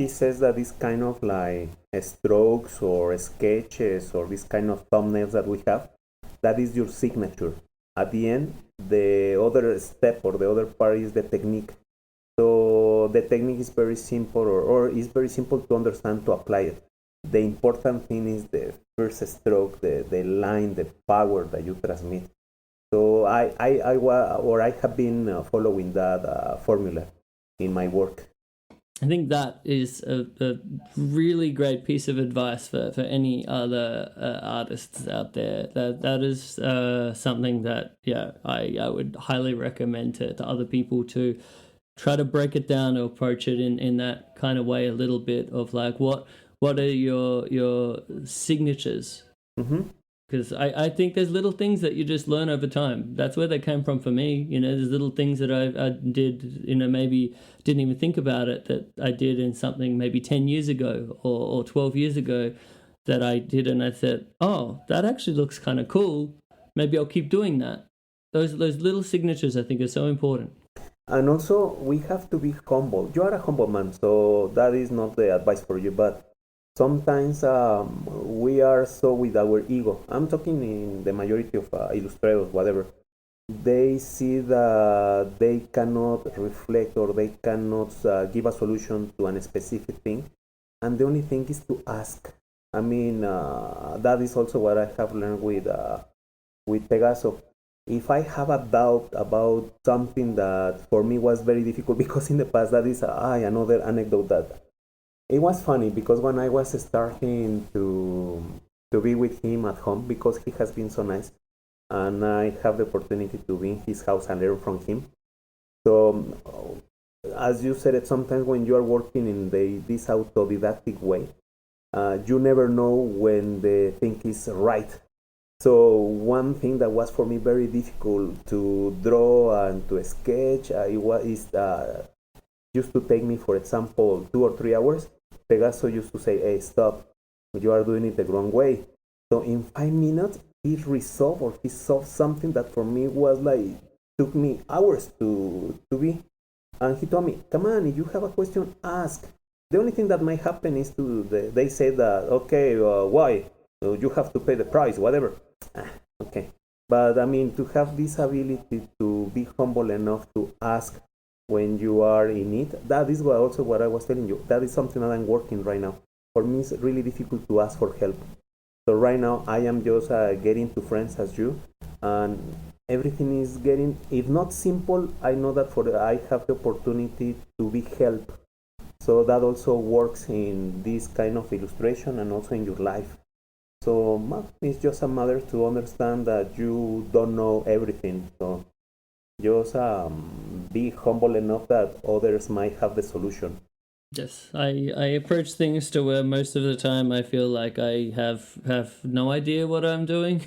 He says that this kind of like strokes or sketches or this kind of thumbnails that we have, that is your signature. At the end, the other step or the other part is the technique. So the technique is very simple, or is very simple to understand, to apply it. The important thing is the first stroke, the line, the power that you transmit. So I have been following that formula in my work. I think that is a really great piece of advice for any other artists out there. That is something that I would highly recommend to other people to try to break it down or approach it in that kind of way a little bit of like what are your signatures. Mm-hmm. Because I think there's little things that you just learn over time. That's where they came from for me. There's little things that I did, maybe didn't even think about it, that I did in something maybe 10 years ago or 12 years ago that I did, and I said, oh, that actually looks kind of cool. Maybe I'll keep doing that. Those little signatures, I think, are so important. And also, we have to be humble. You are a humble man, so that is not the advice for you, but sometimes we are so with our ego. I'm talking in the majority of illustrators, whatever. They see that they cannot reflect or they cannot give a solution to a specific thing. And the only thing is to ask. I mean, that is also what I have learned with Pegaso. if I have a doubt about something that for me was very difficult, because in the past, that is another anecdote, that it was funny, because when I was starting to be with him at home, because he has been so nice, and I have the opportunity to be in his house and learn from him. So, as you said, it sometimes when you are working in this autodidactic way, you never know when the thing is right. So one thing that was for me very difficult to draw and to sketch, used to take me, for example, 2 or 3 hours. Pegaso used to say, "Hey, stop! You are doing it the wrong way." So in 5 minutes, he solved something that for me was like took me hours to be. And he told me, "Come on, if you have a question, ask." The only thing that might happen is they say that, okay, why? You have to pay the price, whatever. Okay. But I mean, to have this ability to be humble enough to ask when you are in it, that is also what I was telling you. That is something that I'm working right now. For me, it's really difficult to ask for help. So right now, I am just getting to friends as you, and everything is getting, if not simple, I know that I have the opportunity to be helped. So that also works in this kind of illustration and also in your life. So it's just a matter to understand that you don't know everything. So just be humble enough that others might have the solution. Yes, I approach things to where most of the time I feel like I have no idea what I'm doing,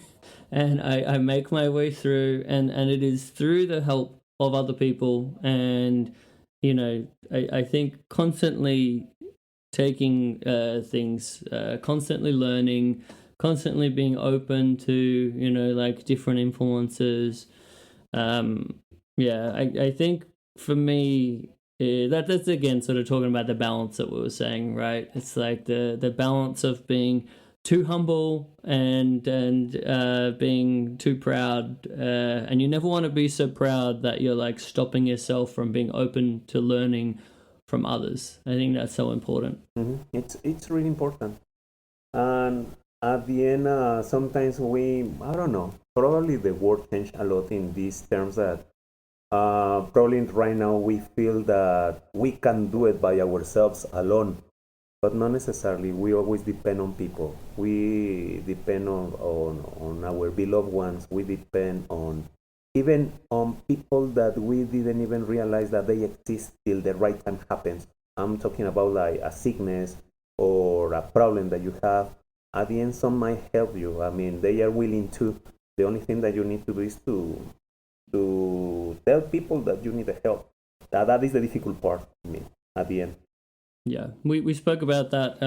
and I make my way through, and it is through the help of other people, and I think constantly taking things, constantly learning, constantly being open to like different influences. I think for me, that's again sort of talking about the balance that we were saying, right? It's like the balance of being too humble and being too proud, and you never want to be so proud that you're like stopping yourself from being open to learning from others. I think that's so important. Mm-hmm. It's really important. And at the end, sometimes I don't know, probably the world changed a lot in these terms, that probably right now we feel that we can do it by ourselves alone, but not necessarily. We always depend on people. We depend on our beloved ones. We depend on even on people that we didn't even realize that they exist till the right time happens. I'm talking about like a sickness or a problem that you have. At the end, some might help you. I mean, they are willing to. The only thing that you need to do is to tell people that you need the help. That is the difficult part. I mean, at the end. Yeah, we spoke about that,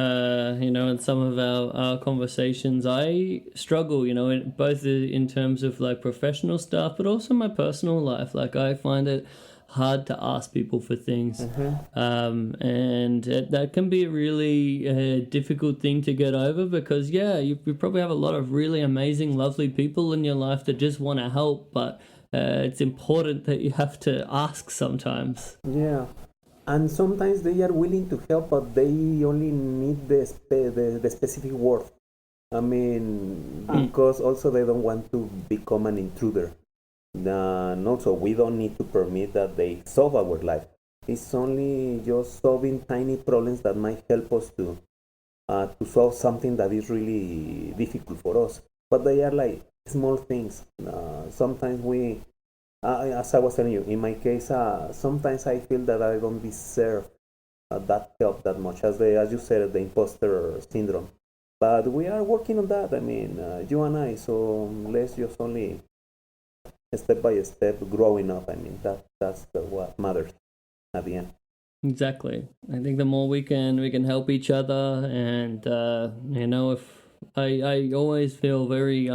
in some of our conversations. I struggle, both in terms of like professional stuff, but also my personal life. Like I find it hard to ask people for things, and that can be a really difficult thing to get over, because you probably have a lot of really amazing, lovely people in your life that just want to help, but it's important that you have to ask sometimes. Yeah. And sometimes they are willing to help, but they only need the specific word. I mean, because also they don't want to become an intruder. And also, we don't need to permit that they solve our life. It's only just solving tiny problems that might help us to solve something that is really difficult for us. But they are like small things. Sometimes as I was telling you, in my case, sometimes I feel that I don't deserve that help that much, as you said, the imposter syndrome. But we are working on that. I mean, you and I. So let's just only step by step growing up. I mean, that's what matters at the end. Exactly. I think the more we can help each other, and if I always feel very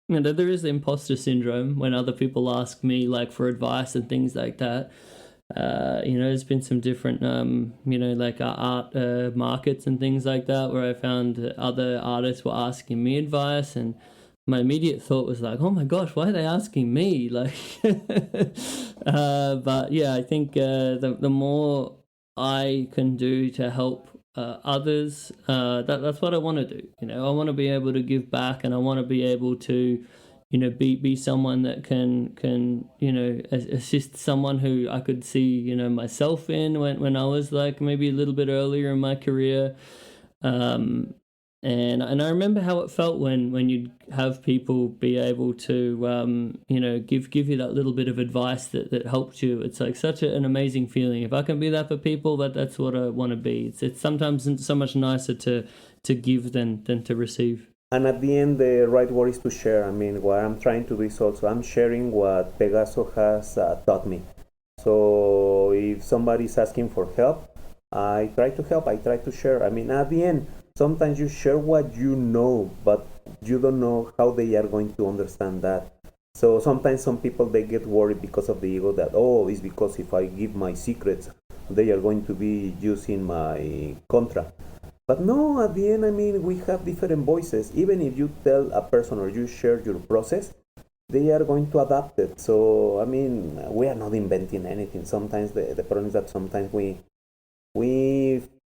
there is the imposter syndrome when other people ask me like for advice and things like that. There's been some different like art markets and things like that where I found other artists were asking me advice, and my immediate thought was like, oh my gosh, why are they asking me? Like, but yeah, I think the more I can do to help others, that's what I want to do. I want to be able to give back, and I want to be able to, be someone that can assist someone who I could see myself in when I was like maybe a little bit earlier in my career. And I remember how it felt when you'd have people be able to give you that little bit of advice that helped you. It's like such an amazing feeling. If I can be that for people, that's what I want to be. It's sometimes so much nicer to give than to receive. And at the end, the right word is to share. I mean, what I'm trying to do is also I'm sharing what Pegaso has taught me. So if somebody is asking for help, I try to help. I try to share. I mean, at the end, sometimes you share what you know, but you don't know how they are going to understand that. So sometimes some people, they get worried because of the ego that, it's because if I give my secrets, they are going to be using my contra. But no, at the end, I mean, we have different voices. Even if you tell a person or you share your process, they are going to adapt it. So, I mean, we are not inventing anything. Sometimes the problem is that sometimes we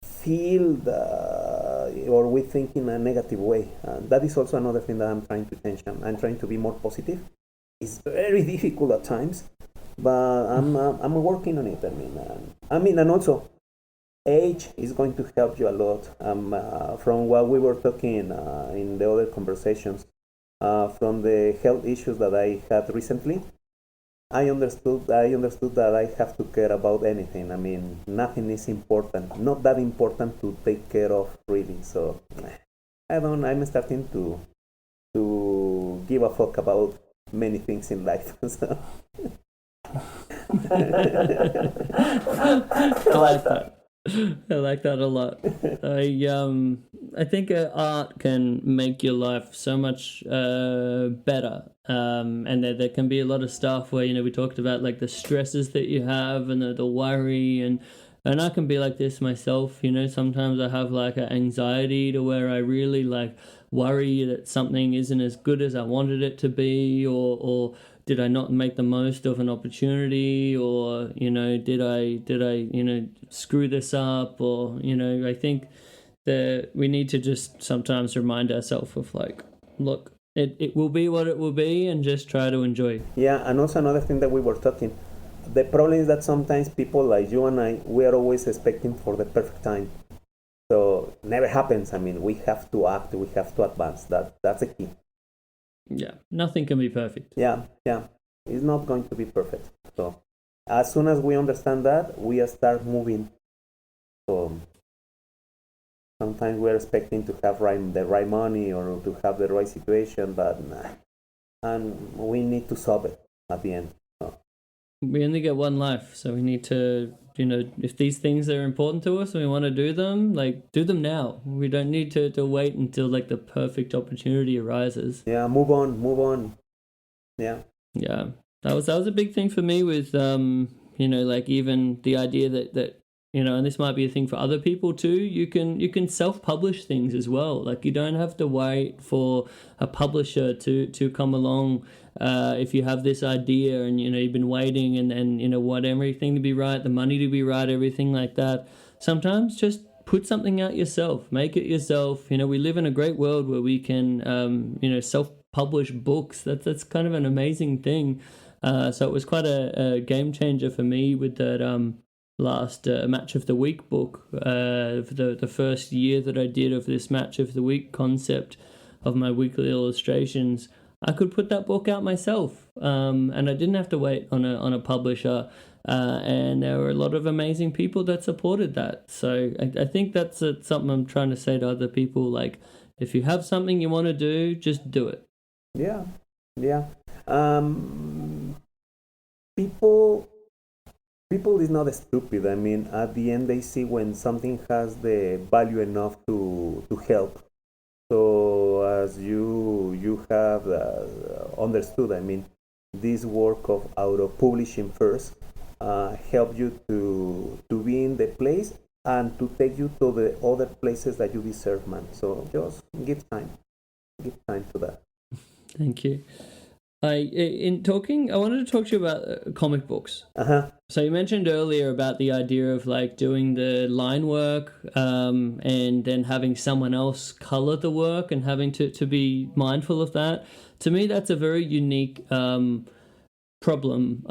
feel or we think in a negative way. That is also another thing that I'm trying to change. I'm trying to be more positive. It's very difficult at times, but I'm working on it. I mean, and also, age is going to help you a lot. From what we were talking in the other conversations, from the health issues that I had recently, I understood that I have to care about anything. I mean, nothing is important, not that important to take care of really. So I'm starting to give a fuck about many things in life. So. I like that. I like that a lot. I think art can make your life so much better. And there can be a lot of stuff where we talked about like the stresses that you have and the worry and I can be like this myself. Sometimes I have like an anxiety to where I really like worry that something isn't as good as I wanted it to be, or did I not make the most of an opportunity, or did I screw this up, or I think that we need to just sometimes remind ourselves of like, look, it will be what it will be, and just try to enjoy. Yeah, and also another thing that we were talking, the problem is that sometimes people like you and I, we are always expecting for the perfect time. So never happens. I mean, we have to act, we have to advance. That's the key. Yeah, nothing can be perfect. Yeah, it's not going to be perfect. So as soon as we understand that, we start moving. So sometimes we're expecting to have the right money or to have the right situation, but nah. And we need to solve it at the end. So. We only get one life, so we need to, if these things are important to us and we want to do them, like do them now. We don't need to wait until like the perfect opportunity arises. Yeah, move on. Yeah. Yeah, that was a big thing for me with like even the idea that and this might be a thing for other people too. You can self-publish things as well. Like you don't have to wait for a publisher to come along. If you have this idea and you've been waiting and want everything to be right, the money to be right, everything like that. Sometimes just put something out yourself, make it yourself. We live in a great world where we can self-publish books. That's kind of an amazing thing. So it was quite a game changer for me with that last Match of the Week book. The first year that I did of this Match of the Week concept of my weekly illustrations, I could put that book out myself, and I didn't have to wait on a publisher. And there were a lot of amazing people that supported that. So I think that's something I'm trying to say to other people. Like, if you have something you want to do, just do it. Yeah. People is not stupid. I mean, at the end, they see when something has the value enough to help. So as you have understood, I mean, this work of auto-publishing first help you to be in the place and to take you to the other places that you deserve, man. So just give time to that. Thank you. I wanted to talk to you about comic books. So you mentioned earlier about the idea of like doing the line work, and then having someone else color the work and having to be mindful of that. To me, that's a very unique problem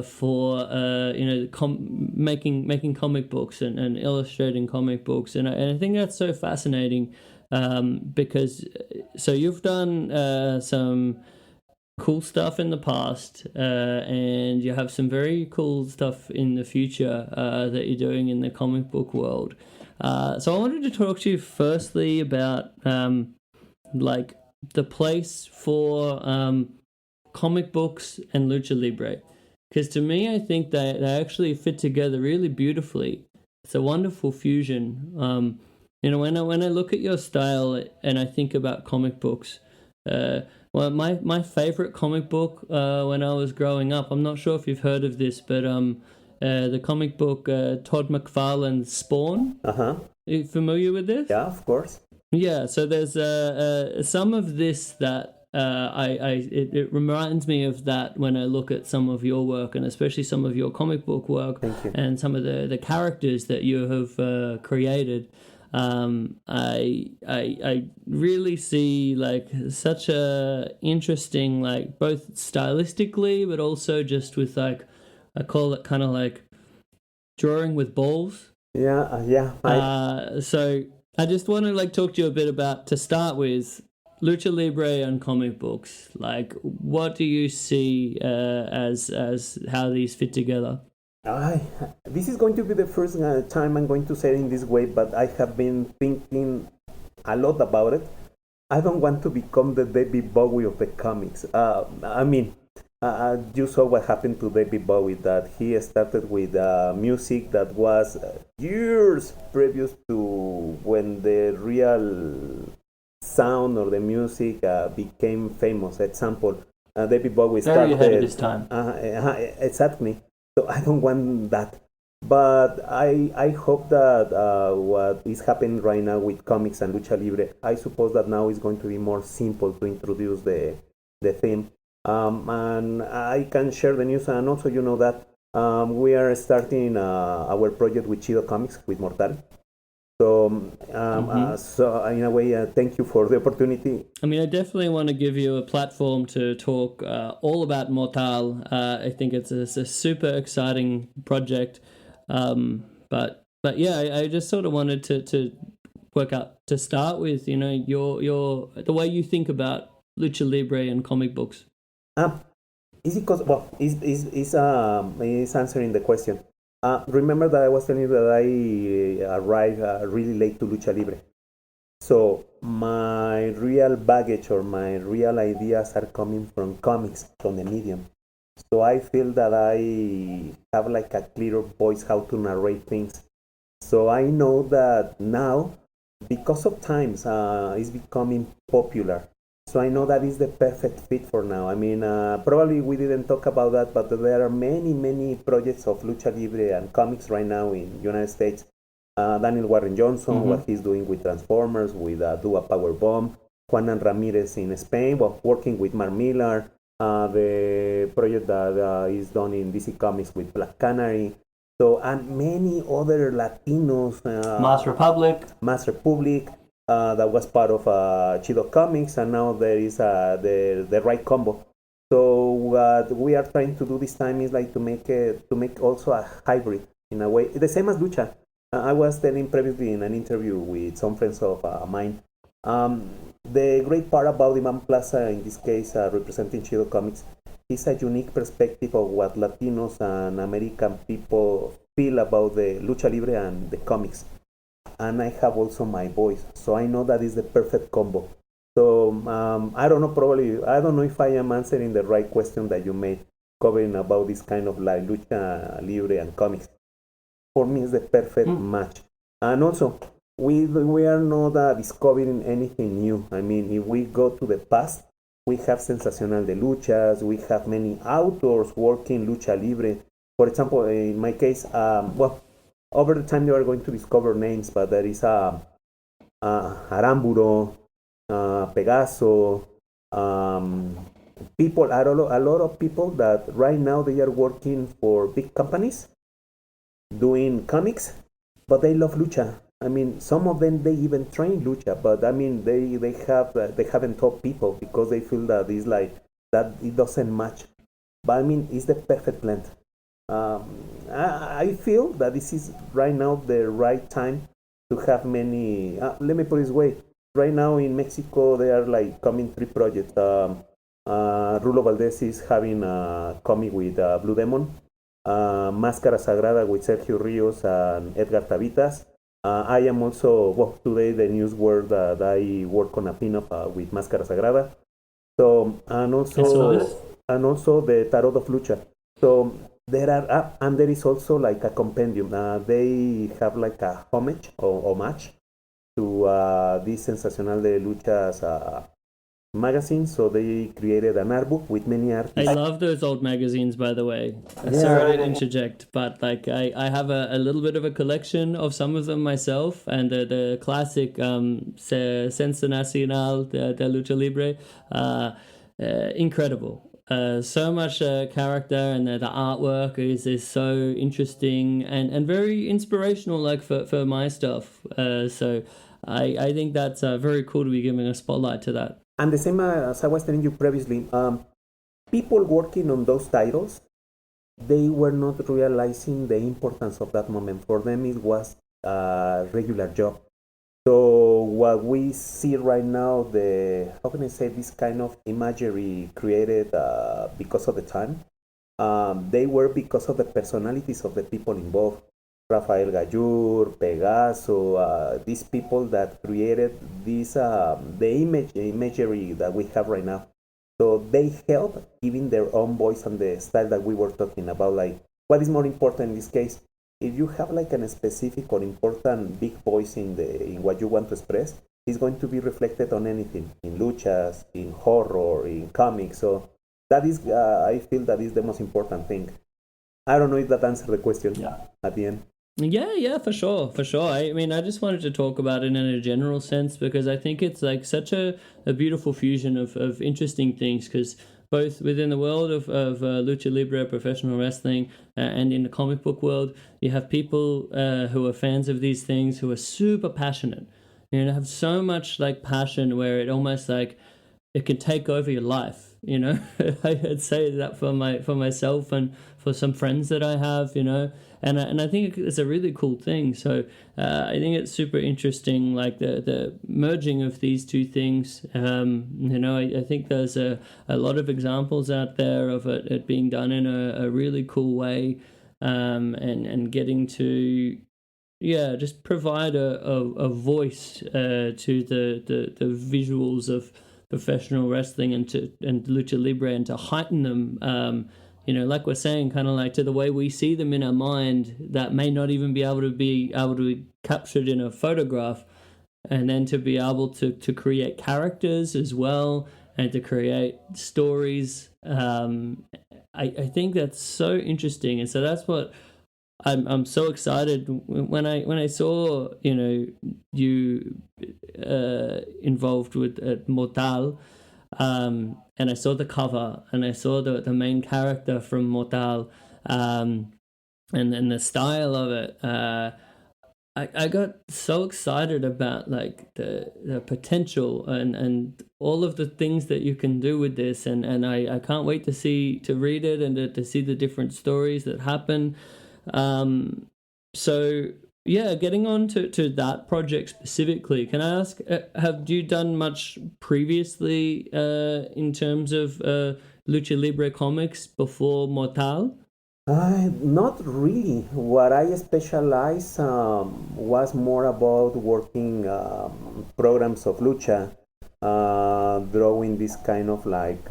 for making comic books and illustrating comic books, and I think that's so fascinating, because so you've done some cool stuff in the past, and you have some very cool stuff in the future that you're doing in the comic book world. So I wanted to talk to you firstly about like the place for comic books and lucha libre, because to me I think they actually fit together really beautifully. It's a wonderful fusion. When I look at your style and I think about comic books, well, my favorite comic book when I was growing up, I'm not sure if you've heard of this, but the comic book Todd McFarlane's Spawn. Are you familiar with this? Yeah, of course. Yeah, so there's some of this that it reminds me of that when I look at some of your work, and especially some of your comic book work. Thank you. And some of the characters that you have created. I really see like such a interesting, like both stylistically but also just with like, I call it kind of like drawing with balls. So I just want to like talk to you a bit about, to start with, lucha libre and comic books. Like, what do you see as how these fit together? This is going to be the first time I'm going to say it in this way, but I have been thinking a lot about it. I don't want to become the David Bowie of the comics. You saw what happened to David Bowie, that he started with music that was years previous to when the real sound or the music became famous. Example, David Bowie started... Very ahead of his time. Exactly. So I don't want that. But I hope that what is happening right now with comics and lucha libre, I suppose that now is going to be more simple to introduce the theme. And I can share the news, and also you know that we are starting our project with Chido Comics, with Mortal. So, so in a way, thank you for the opportunity. I mean, I definitely want to give you a platform to talk all about Mortal. I think it's a super exciting project. But yeah, I just sort of wanted to work out, to start with, you know, your the way you think about lucha libre and comic books. Is it because, well, is answering the question. Remember that I was telling you that I arrived really late to lucha libre. So my real baggage or my real ideas are coming from comics, from the medium. So I feel that I have like a clearer voice how to narrate things. So I know that now, because of times, it's becoming popular. So I know that is the perfect fit for now. I mean, probably we didn't talk about that, but there are many projects of lucha libre and comics right now in United States. Daniel Warren Johnson, what he's doing with Transformers, with Do a Power Bomb. Juanan Ramirez in Spain, working with Mark Millar. The project that is done in DC Comics with Black Canary. So, and many other Latinos. Mass Republic. That was part of Chido Comics, and now there is the right combo. So what we are trying to do this time is like to make also a hybrid in a way, the same as lucha. I was telling previously in an interview with some friends of mine. The great part about Iman Plaza, in this case representing Chido Comics, is a unique perspective of what Latinos and American people feel about the lucha libre and the comics. And I have also my voice, so I know that is the perfect combo. So I don't know if I am answering the right question that you made, covering about this kind of like lucha libre and comics. For me, it's the perfect match. And also, we are not discovering anything new. I mean, if we go to the past, we have Sensacional de Luchas, we have many authors working lucha libre. For example, in my case, over the time you are going to discover names, but there is Aramburo, Pegaso, people, a lot of people that right now they are working for big companies doing comics, but they love lucha. I mean, some of them they even train lucha, but I mean they haven't taught people because they feel that it's like that it doesn't match. But I mean, it's the perfect blend. I feel that this is right now the right time to have many. Let me put it this way. Right now in Mexico, there are like coming three projects. Rulo Valdez is having a comic with Blue Demon. Máscara Sagrada with Sergio Rios and Edgar Tavitas. I am also, well, today the news word that I work on a pin-up with Máscara Sagrada. So, and also the Tarot of Lucha. So there are, and there is also like a compendium. They have like a homage to this Sensacional de Luchas magazine. So they created an art book with many artists. I love those old magazines, by the way. Sorry to interject, but like I have a little bit of a collection of some of them myself, and the classic Sensacional de Lucha Libre, incredible. So much character, and the artwork is so interesting and very inspirational, like for my stuff. So I think that's very cool to be giving a spotlight to that. And the same as I was telling you previously, people working on those titles, they were not realizing the importance of that moment. For them, it was a regular job. So what we see right now, how can I say, this kind of imagery created because of the time, they were because of the personalities of the people involved. Rafael Gallur, Pegaso, these people that created this, the imagery that we have right now. So they help giving their own voice and the style that we were talking about. Like, what is more important in this case? If you have like a specific or important big voice in what you want to express, it's going to be reflected on anything, in luchas, in horror, in comics. So that is, I feel that is the most important thing. I don't know if that answered the question at the end. Yeah, for sure. I mean, I just wanted to talk about it in a general sense because I think it's like such a beautiful fusion of interesting things, because both within the world of Lucha Libre, professional wrestling, and in the comic book world, you have people who are fans of these things who are super passionate. You know, have so much like passion where it almost like it can take over your life. You know, I'd say that for myself and for some friends that I have. You know, and I think it's a really cool thing. So I think it's super interesting, like the merging of these two things. You know, I think there's a lot of examples out there of it being done in a really cool way, and getting to just provide a voice to the visuals of professional wrestling and Lucha Libre, and to heighten them. You know, like we're saying, kind of like to the way we see them in our mind that may not even be able to be captured in a photograph, and then to be able to create characters as well, and to create stories. I think that's so interesting, and so that's what I'm so excited when I saw, you know, you involved with Mortal. And I saw the cover, and I saw the main character from Mortal, and the style of it. I got so excited about like the potential and all of the things that you can do with this, and I can't wait to read it and to see the different stories that happen. So yeah, getting on to that project specifically, can I ask, have you done much previously in terms of Lucha Libre comics before Mortal? Not really. What I specialized was more about working programs of lucha, drawing this kind of like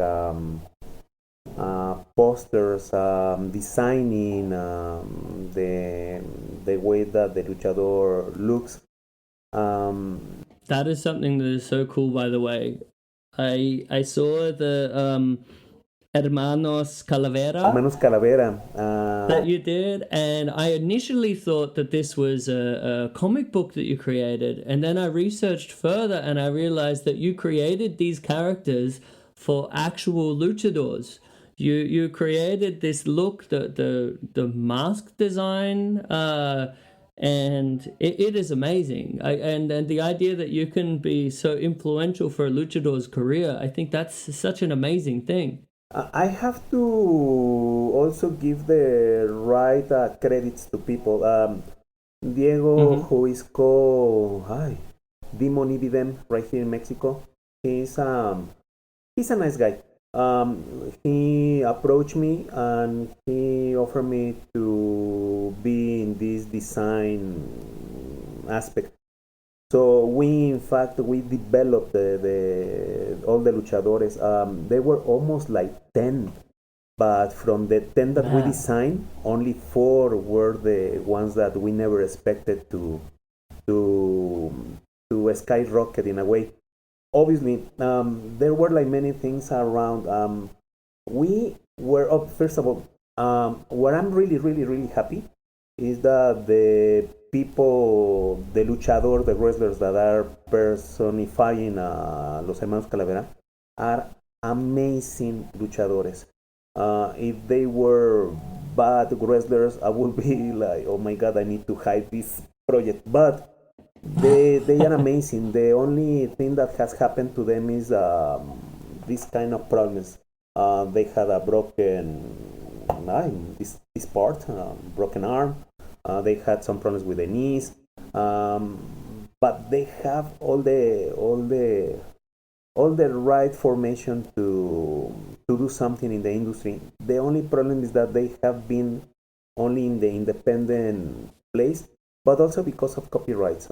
posters, designing the way that the luchador looks. That is something that is so cool, by the way. I saw the Hermanos Calavera that you did, and I initially thought that this was a comic book that you created, and then I researched further and I realized that you created these characters for actual luchadors. You created this look, the mask design, and it is amazing. And the idea that you can be so influential for a luchador's career, I think that's such an amazing thing. I have to also give the right credits to people. Diego, who is called Demon Ibidem right here in Mexico, he's he's a nice guy. He approached me and he offered me to be in this design aspect. So in fact, we developed the all the luchadores. They were almost like 10, but from the 10 that we designed, only 4 were the ones that we never expected to skyrocket in a way. Obviously, there were like many things around. We were up. First of all, what I'm really happy is that the people, the luchador, the wrestlers that are personifying los hermanos Calavera are amazing luchadores. If they were bad wrestlers, I would be like, oh my god, I need to hide this project. But they are amazing. The only thing that has happened to them is this kind of problems. They had a broken this part, broken arm. They had some problems with the knees, but they have all the right formation to do something in the industry. The only problem is that they have been only in the independent place, but also because of copyrights.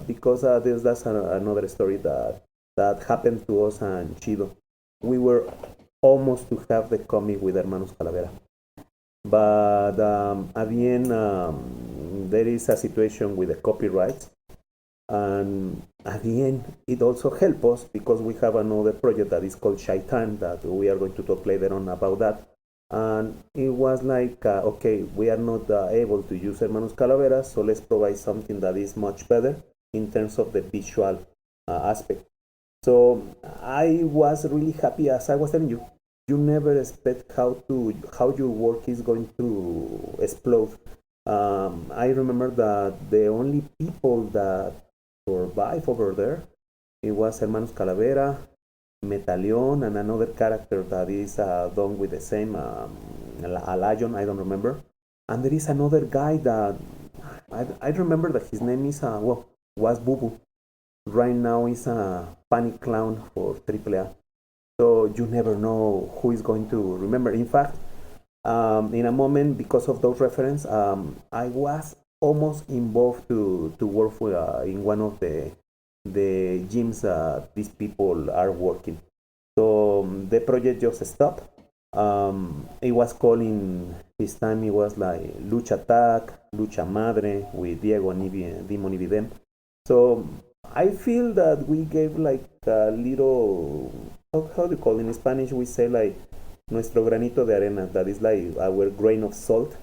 Because that's another story that happened to us and Chido. We were almost to have the comic with Hermanos Calavera, but at the end there is a situation with the copyrights, and at the end it also helps us because we have another project that is called Shaitan that we are going to talk later on about that. And it was like, okay, we are not able to use Hermanos Calaveras, so let's provide something that is much better in terms of the visual aspect. So I was really happy, as I was telling you. You never expect how your work is going to explode. I remember that the only people that survive over there, it was Hermanos Calavera, Metalion, and another character that is done with the same a lion, I don't remember. And there is another guy that I remember that his name is was Bubu. Right now is a Panic Clown for AAA. So you never know who is going to remember. In fact, in a moment, because of those references, I was almost involved to work with, in one of the gyms these people are working. So the project just stopped. It was calling his time. It was like Lucha Attack, Lucha Madre with Diego and Demon Ibidem. So I feel that we gave like a little, how do you call it? In Spanish we say like nuestro granito de arena, that is like our grain of salt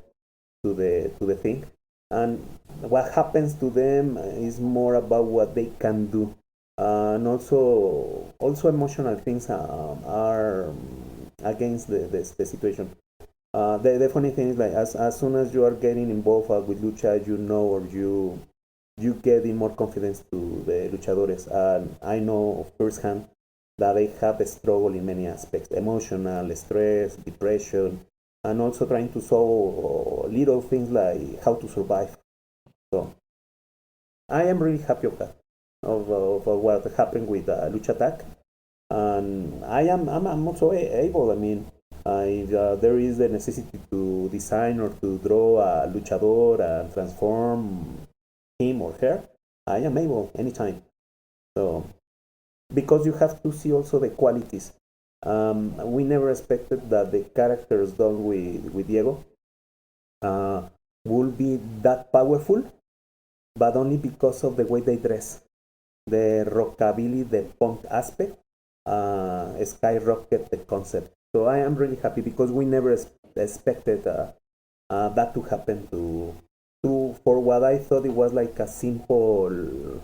to the thing. And what happens to them is more about what they can do. And also emotional things are against the situation. The funny thing is like as soon as you are getting involved with lucha, you know, or you get in more confidence to the luchadores. And I know of firsthand that they have a struggle in many aspects: emotional, stress, depression, and also trying to solve little things like how to survive. So I am really happy of that, of what happened with Lucha Attack, and I'm also able. I mean, if there is a necessity to design or to draw a luchador and transform him or her, I am able anytime. So because you have to see also the qualities. We never expected that the characters done with Diego will be that powerful, but only because of the way they dress. The rockabilly, the punk aspect, skyrocket the concept. So I am really happy because we never expected that to happen to for what I thought it was like a simple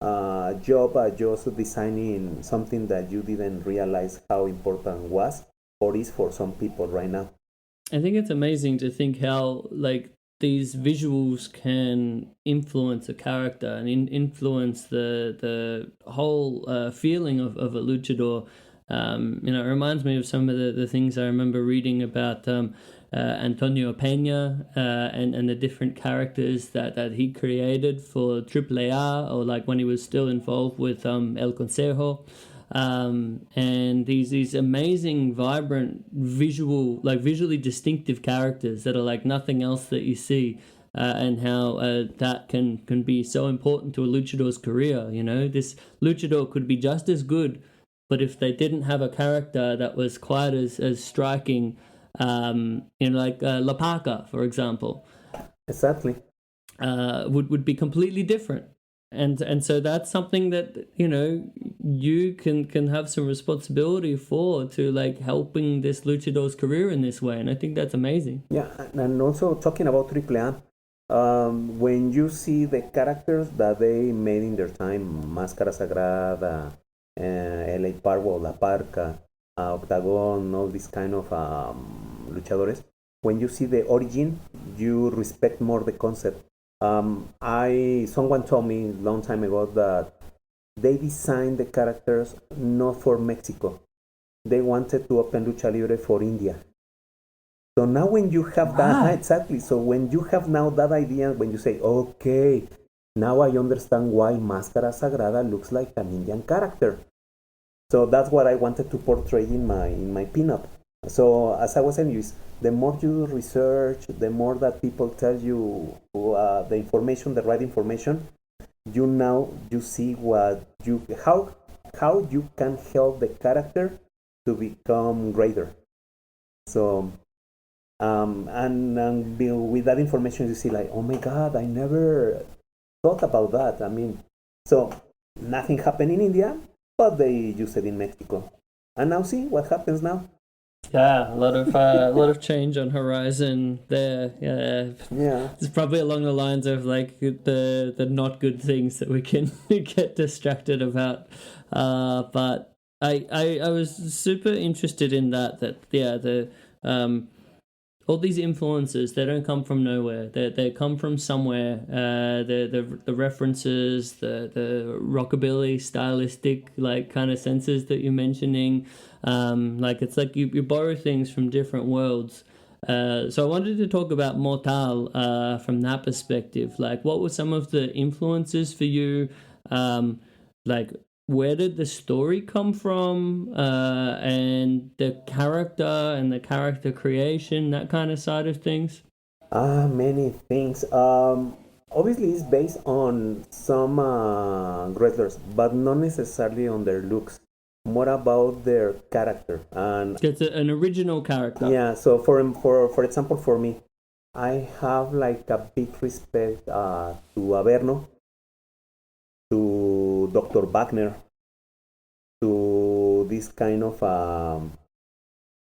job just designing something that you didn't realize how important was or is for some people right now. I think it's amazing to think how like these visuals can influence a character and influence the whole feeling of a luchador. It reminds me of some of the things I remember reading about Antonio Peña and the different characters that he created for AAA, or like when he was still involved with El Consejo. And these amazing, vibrant, visually distinctive characters that are like nothing else that you see, and how that can be so important to a luchador's career. This luchador could be just as good, but if they didn't have a character that was quite as striking, like La Parka, for example, Exactly. would be completely different. And so that's something that you can have some responsibility for, to like helping this luchador's career in this way, and I think that's amazing. Yeah, and also talking about AAA, when you see the characters that they made in their time, Máscara Sagrada, LA Parvo, La Parca, Octagon, all these kind of luchadores, when you see the origin, you respect more the concept. Someone told me a long time ago that they designed the characters not for Mexico. They wanted to open Lucha Libre for India. So now when you have that, exactly. So when you have now that idea, when you say, okay, now I understand why Máscara Sagrada looks like an Indian character. So that's what I wanted to portray in my pinup. So as I was saying, you, the more you research, the more that people tell you the information, the right information, you see how you can help the character to become greater. So and with that information, you see like, oh my God, I never thought about that. I mean, so nothing happened in India, but they used it in Mexico, and now see what happens now. Yeah, a lot of change on horizon there. Yeah, it's probably along the lines of like the not good things that we can get distracted about. But I was super interested in that the all these influences, they don't come from nowhere. They come from somewhere. The references, the rockabilly stylistic like kind of senses that you're mentioning. Like it's like you borrow things from different worlds. So I wanted to talk about Mortal from that perspective. Like, what were some of the influences for you? Like, where did the story come from, and the character and the character creation, that kind of side of things? many things. Obviously, it's based on some wrestlers, but not necessarily on their looks. More about their character and It's an original character. yeah. So for example, for me, I have like a big respect to Averno, to Dr. Wagner, to this kind of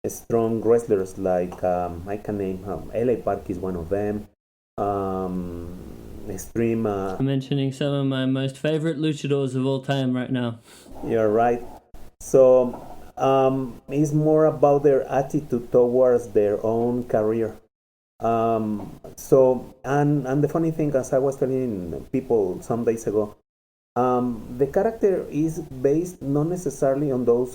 strong wrestlers like I can name LA Park is one of them. Extreme. I'm mentioning some of my most favorite luchadors of all time right now. You're right. So it's more about their attitude towards their own career. So and the funny thing, as I was telling people some days ago, the character is based not necessarily on those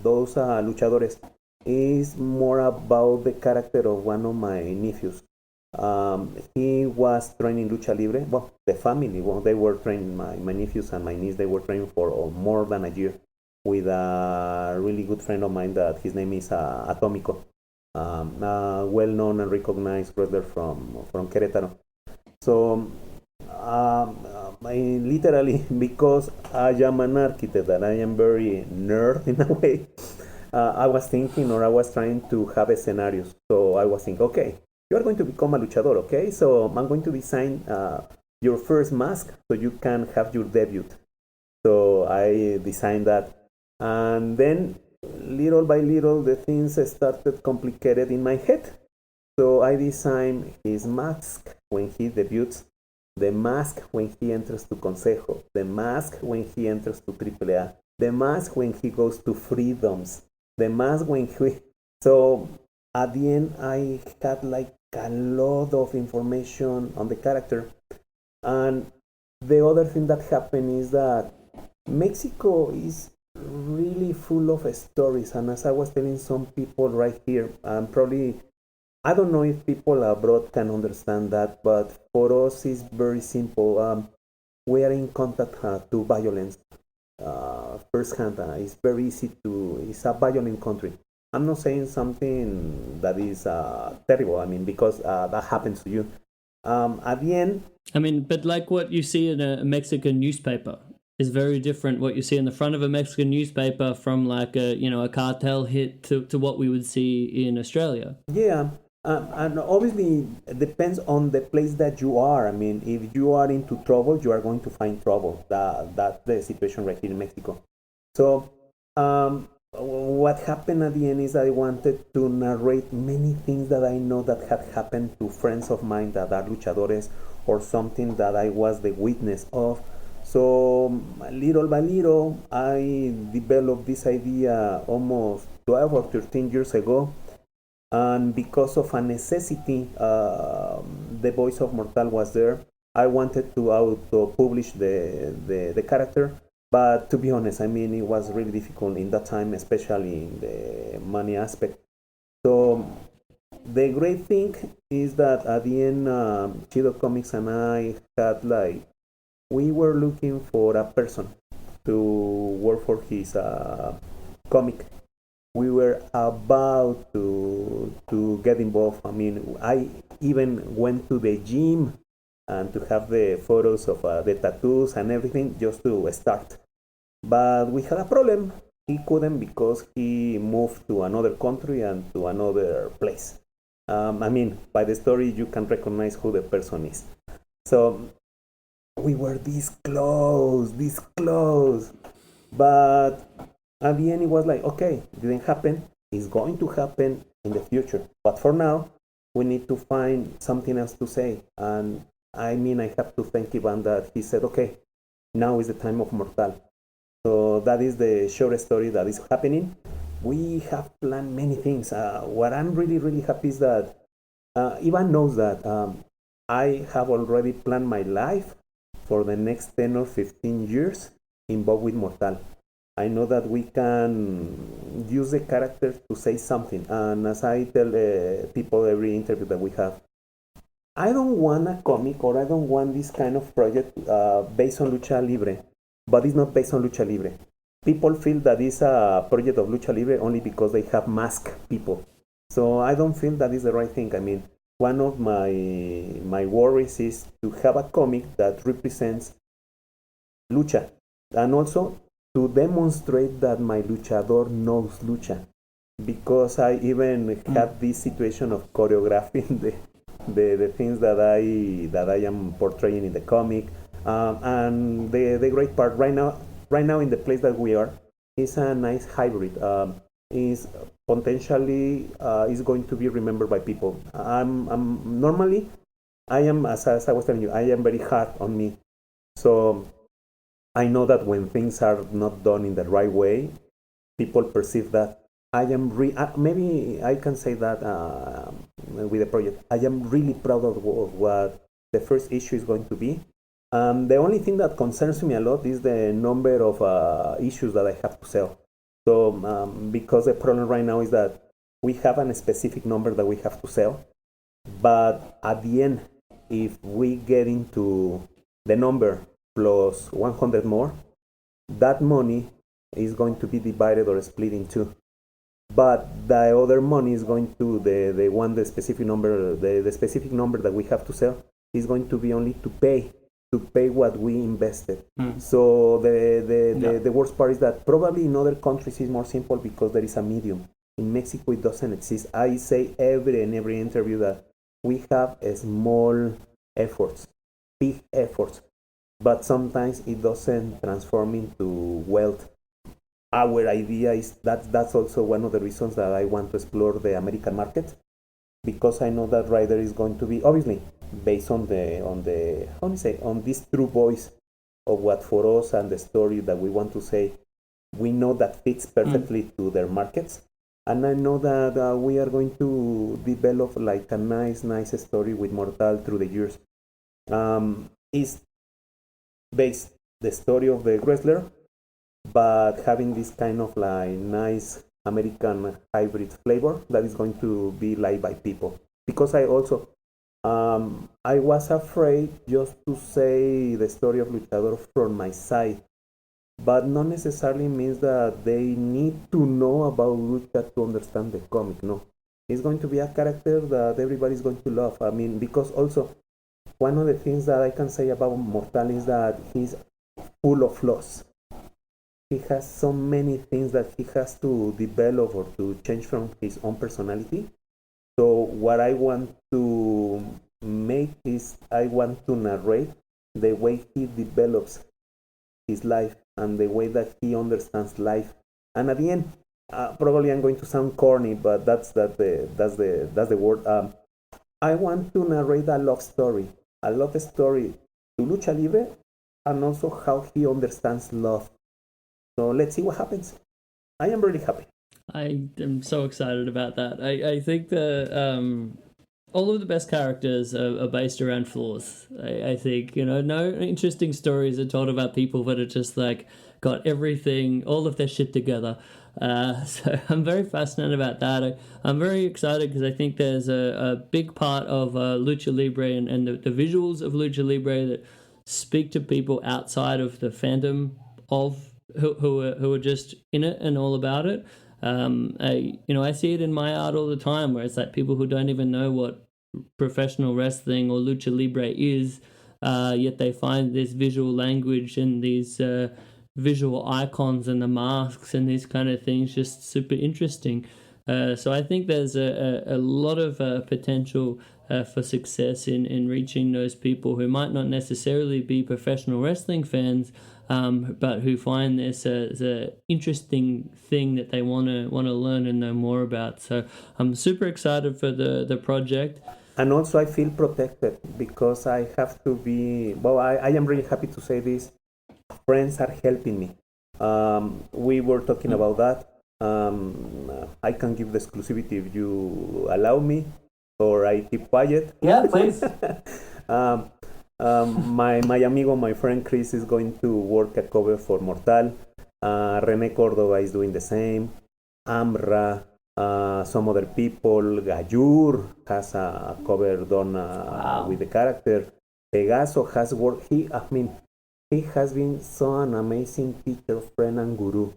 luchadores. It's more about the character of one of my nephews. He was training lucha libre. Well, the family, well, they were training, my nephews and my niece, they were training for more than a year with a really good friend of mine that his name is Atómico, a well-known and recognized wrestler from Querétaro. So literally, because I am an architect and I am very nerd in a way, I was thinking, or I was trying to have a scenarios. So I was thinking, okay, you are going to become a luchador, okay? So I'm going to design your first mask so you can have your debut. So I designed that. And then little by little, the things started complicated in my head. So I designed his mask when he debuts. the mask when he enters to Consejo, the mask when he enters to AAA, the mask when he goes to Freedoms, the mask when he... So at the end, I had like a lot of information on the character. And the other thing that happened is that Mexico is really full of stories. And as I was telling some people right here, probably, I don't know if people abroad can understand that, but for us it's very simple. We are in contact to violence firsthand. It's very easy to, it's a violent country. I'm not saying something that is terrible, I mean, because that happens to you. At the end, I mean, but like what you see in a Mexican newspaper is very different. What you see in the front of a Mexican newspaper from like a cartel hit to what we would see in Australia. yeah, and obviously it depends on the place that you are. I mean, if you are into trouble, you are going to find trouble. That's the situation right here in Mexico. So, what happened at the end is I wanted to narrate many things that I know that had happened to friends of mine that are luchadores, or something that I was the witness of. So little by little, I developed this idea almost 12 or 13 years ago. And because of a necessity, the voice of Mortal was there. I wanted to auto-publish the character, but to be honest, I mean, it was really difficult in that time, especially in the money aspect. So the great thing is that at the end, Chido Comics and I had like, we were looking for a person to work for his comic. We were about to get involved. I mean, I even went to the gym and to have the photos of the tattoos and everything just to start. But we had a problem. He couldn't because he moved to another country and to another place. I mean, by the story, you can recognize who the person is. So we were this close. But at the end, it was like, okay, it didn't happen. It's going to happen in the future. But for now, we need to find something else to say. And I mean, I have to thank Ivan that he said, okay, now is the time of Mortal. So that is the short story that is happening. We have planned many things. What I'm really, really happy is that Ivan knows that I have already planned my life for the next 10 or 15 years involved with Mortal. I know that we can use the character to say something. And as I tell people every interview that we have, I don't want a comic or I don't want this kind of project based on Lucha Libre, but it's not based on Lucha Libre. People feel that it's a project of Lucha Libre only because they have masked people. So I don't feel that is the right thing. I mean, one of my worries is to have a comic that represents Lucha, and also to demonstrate that my luchador knows lucha, because I even had this situation of choreographing the things that I am portraying in the comic, and the great part right now in the place that we are is a nice hybrid. Is potentially is going to be remembered by people. I'm normally I am as I was telling you, I am very hard on me, so I know that when things are not done in the right way, people perceive that I am maybe I can say that with the project. I am really proud of what the first issue is going to be. The only thing that concerns me a lot is the number of issues that I have to sell. So because the problem right now is that we have a specific number that we have to sell, but at the end, if we get into the number plus 100 more, that money is going to be divided or split in two. But the other money is going to the specific number, the specific number that we have to sell is going to be only to pay what we invested. So the worst part is that probably in other countries it's more simple because there is a medium. In Mexico it doesn't exist. I say every interview that we have small efforts, big efforts, but sometimes it doesn't transform into wealth. Our idea is that that's also one of the reasons that I want to explore the American market, because I know that Ryder is going to be obviously based on the how do you say, on this true voice of what for us and the story that we want to say. We know that fits perfectly to their markets, and I know that we are going to develop like a nice story with Mortal through the years. Is based the story of the wrestler, but having this kind of like nice American hybrid flavor that is going to be liked by people. Because I also I was afraid just to say the story of Luchador from my side, but not necessarily means that they need to know about Lucha to understand the comic. No, it's going to be a character that everybody's going to love. I mean, because also one of the things that I can say about Mortal is that he's full of flaws. He has so many things that he has to develop or to change from his own personality. So what I want to make is I want to narrate the way he develops his life and the way that he understands life. And at the end, probably I'm going to sound corny, but that's the word. I want to narrate a love story to Lucha Libre, and also how he understands love. So let's see what happens. I am really happy. I am so excited about that. I think the all of the best characters are based around flaws. I think, no interesting stories are told about people that are just like got everything, all of their shit together. So I'm very fascinated about that. I'm very excited because I think there's a big part of Lucha Libre and the visuals of Lucha Libre that speak to people outside of the fandom of who are just in it and all about it. I see it in my art all the time, where it's like people who don't even know what professional wrestling or lucha libre is, yet they find this visual language and these visual icons and the masks and these kind of things just super interesting. So I think there's a lot of potential for success in reaching those people who might not necessarily be professional wrestling fans, but who find this as an interesting thing that they want to learn and know more about. So I'm super excited for the project. And also I feel protected because I have to be, well, I am really happy to say this. Friends are helping me. We were talking about that. I can give the exclusivity if you allow me, or I keep quiet. Yeah, please. My amigo, my friend Chris is going to work a cover for Mortal. Rene Cordova is doing the same. Amra, some other people. Gayur has a cover done with the character. Pegaso has worked. He has been so an amazing teacher, friend, and guru.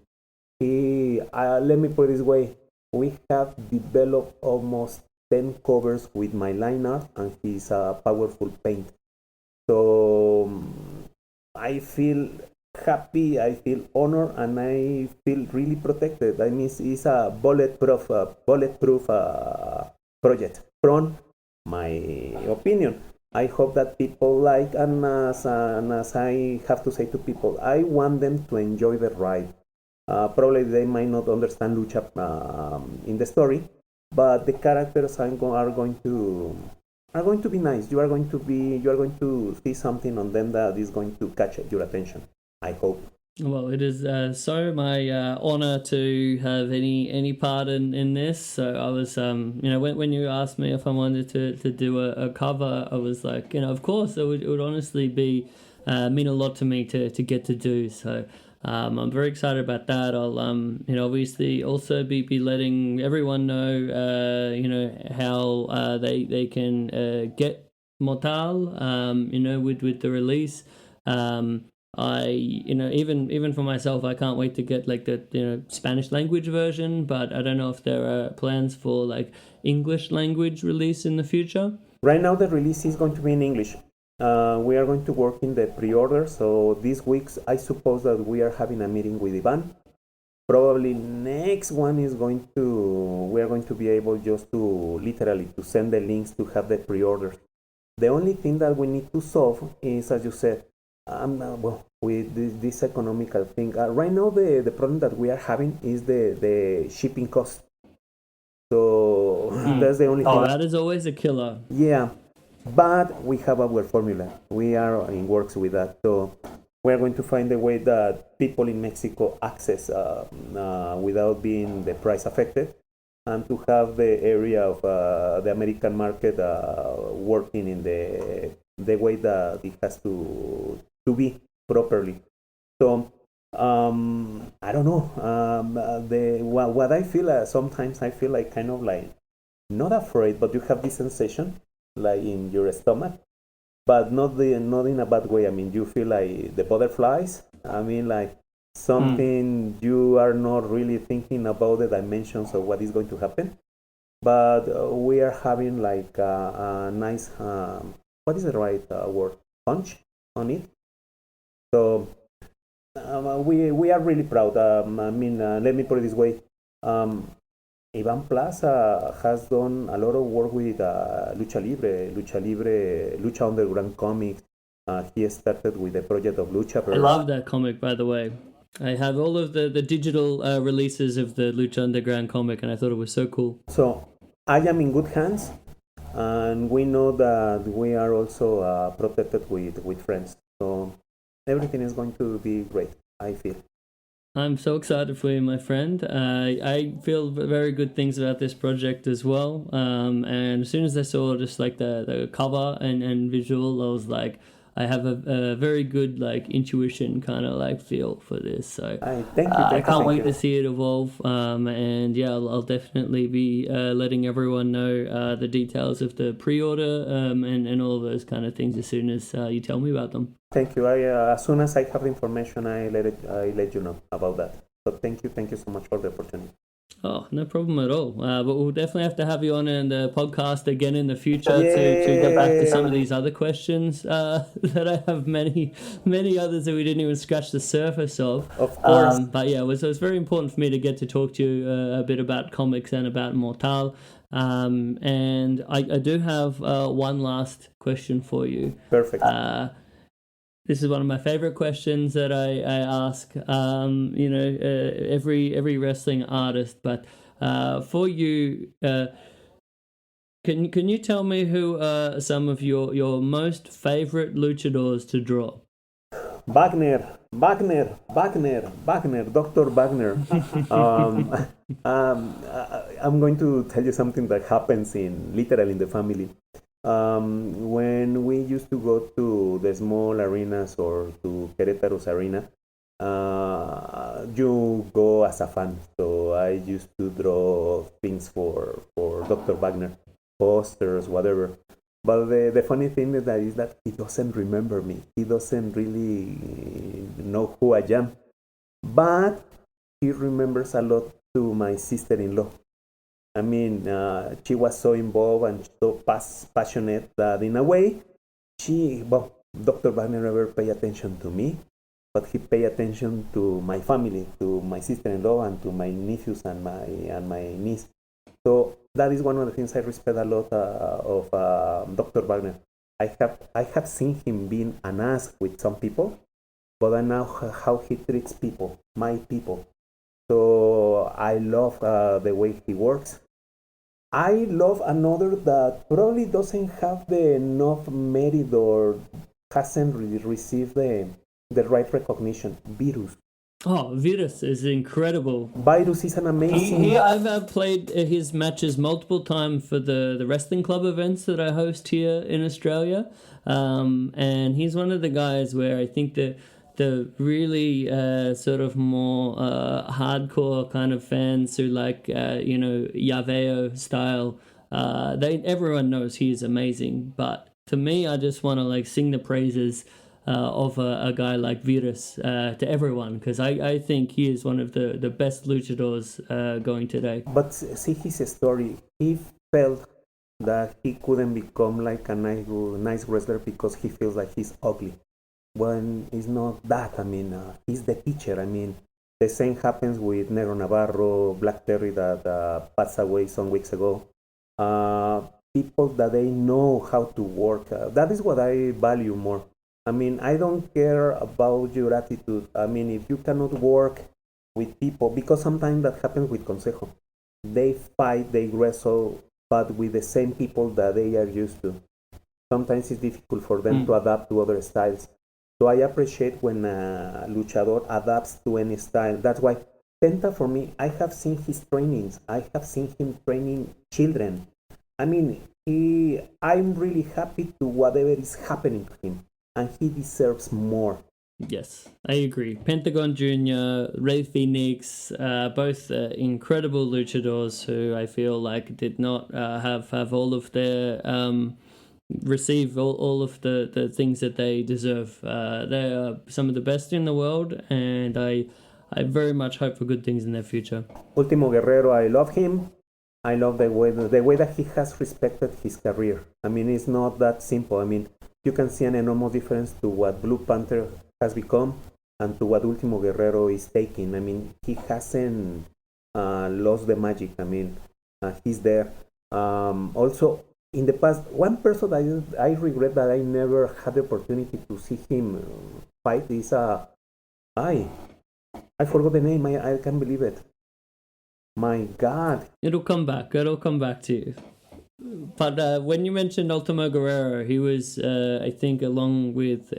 Let me put it this way: we have developed almost 10 covers with my line art and his powerful paint. So I feel happy, I feel honored, and I feel really protected. I mean, it's a bulletproof project from my opinion. I hope that people like, and as I have to say to people, I want them to enjoy the ride. Probably they might not understand lucha in the story, but the characters are going to be nice. You are going to see something on them that is going to catch your attention. I hope. Well, it is so my honor to have any part in this. So I was, when you asked me if I wanted to do a cover, I was like, of course, it would honestly be mean a lot to me to get to do. So I'm very excited about that. I'll obviously also be letting everyone know how they can get Mortal with the release. Even for myself, I can't wait to get like the Spanish language version, but I don't know if there are plans for like English language release in the future. Right now the release is going to be in English. We are going to work in the pre-order, so this week's I suppose that we are having a meeting with Ivan. Probably next one is we are going to be able just to literally to send the links to have the pre-orders. The only thing that we need to solve is, as you said, with this economical thing. Right now, the problem that we are having is the shipping cost. So That's the only thing. That is always a killer. Yeah, but we have our formula. We are in works with that. So we're going to find a way that people in Mexico access without being the price affected, and to have the area of the American market working in the way that it has to be properly. So I don't know. What I feel sometimes I feel like kind of like not afraid, but you have this sensation like in your stomach, but not in a bad way. I mean, you feel like the butterflies. I mean, like something you are not really thinking about the dimensions of what is going to happen. But we are having like a nice, what is the right word? Punch on it. So we are really proud. I mean, let me put it this way. Ivan Plaza has done a lot of work with Lucha Underground Comics. He started with the project of Luchaverse. I love that comic, by the way. I have all of the digital releases of the Lucha Underground comic, and I thought it was so cool. So I am in good hands, and we know that we are also protected with friends. So everything is going to be great, I feel. I'm so excited for you, my friend. I feel very good things about this project as well. And as soon as I saw just like the cover and visual, I was like, I have a very good like intuition kind of like feel for this. So I can't wait to see it evolve. And yeah, I'll definitely be letting everyone know the details of the pre-order and all those kind of things as soon as you tell me about them. Thank you. As soon as I have the information, I let you know about that. So thank you so much for the opportunity. Oh, no problem at all. But we'll definitely have to have you on in the podcast again in the future to get back to some of these other questions that I have many others that we didn't even scratch the surface of. Of course. But yeah, it was very important for me to get to talk to you a bit about comics and about Mortal. And I do have one last question for you. Perfect. This is one of my favorite questions that I ask, every wrestling artist. But for you, can you tell me who are some of your most favorite luchadors to draw? Wagner, Dr. Wagner. I'm going to tell you something that happens literally in the family. When we used to go to the small arenas or to Querétaro's arena, you go as a fan. So I used to draw things for Dr. Wagner, posters, whatever. But the funny thing is that he doesn't remember me. He doesn't really know who I am. But he remembers a lot to my sister-in-law. I mean, she was so involved and so passionate that in a way, Dr. Wagner never paid attention to me, but he paid attention to my family, to my sister-in-law and to my nephews and my niece. So that is one of the things I respect a lot of Dr. Wagner. I have seen him being an ass with some people, but I know how he treats people, my people. So I love the way he works. I love another that probably doesn't have the enough merit or hasn't really received the right recognition. Virus. Oh, Virus is incredible. Virus is an amazing... I've played his matches multiple times for the wrestling club events that I host here in Australia. And he's one of the guys where I think the really sort of more hardcore kind of fans who like Yaveo style, everyone knows he is amazing. But to me, I just want to like sing the praises of a guy like Virus to everyone, because I think he is one of the best luchadors going today. But see his story. He felt that he couldn't become like a nice wrestler because he feels like he's ugly. When it's not that, I mean, he's the teacher. I mean, the same happens with Negro Navarro, Black Terry that passed away some weeks ago. People that they know how to work. That is what I value more. I mean, I don't care about your attitude. I mean, if you cannot work with people, because sometimes that happens with Consejo. They fight, they wrestle but with the same people that they are used to. Sometimes it's difficult for them to adapt to other styles. So I appreciate when a luchador adapts to any style. That's why Penta, for me, I have seen his trainings. I have seen him training children. I mean, I'm really happy to whatever is happening to him, and he deserves more. Yes, I agree. Pentagon Jr., Rey Phoenix, both incredible luchadors who I feel like did not have all of their receive all of the things that they deserve. They are some of the best in the world, and I very much hope for good things in their future. Ultimo Guerrero, I love him. I love the way that he has respected his career. I mean, it's not that simple. I mean, you can see an enormous difference to what Blue Panther has become and to what Ultimo Guerrero is taking. I mean, he hasn't lost the magic. I mean, he's there. Also, in the past, one person I regret that I never had the opportunity to see him fight is I forgot the name. I can't believe it. My God. It'll come back. It'll come back to you. But when you mentioned Ultimo Guerrero, he was, I think, along with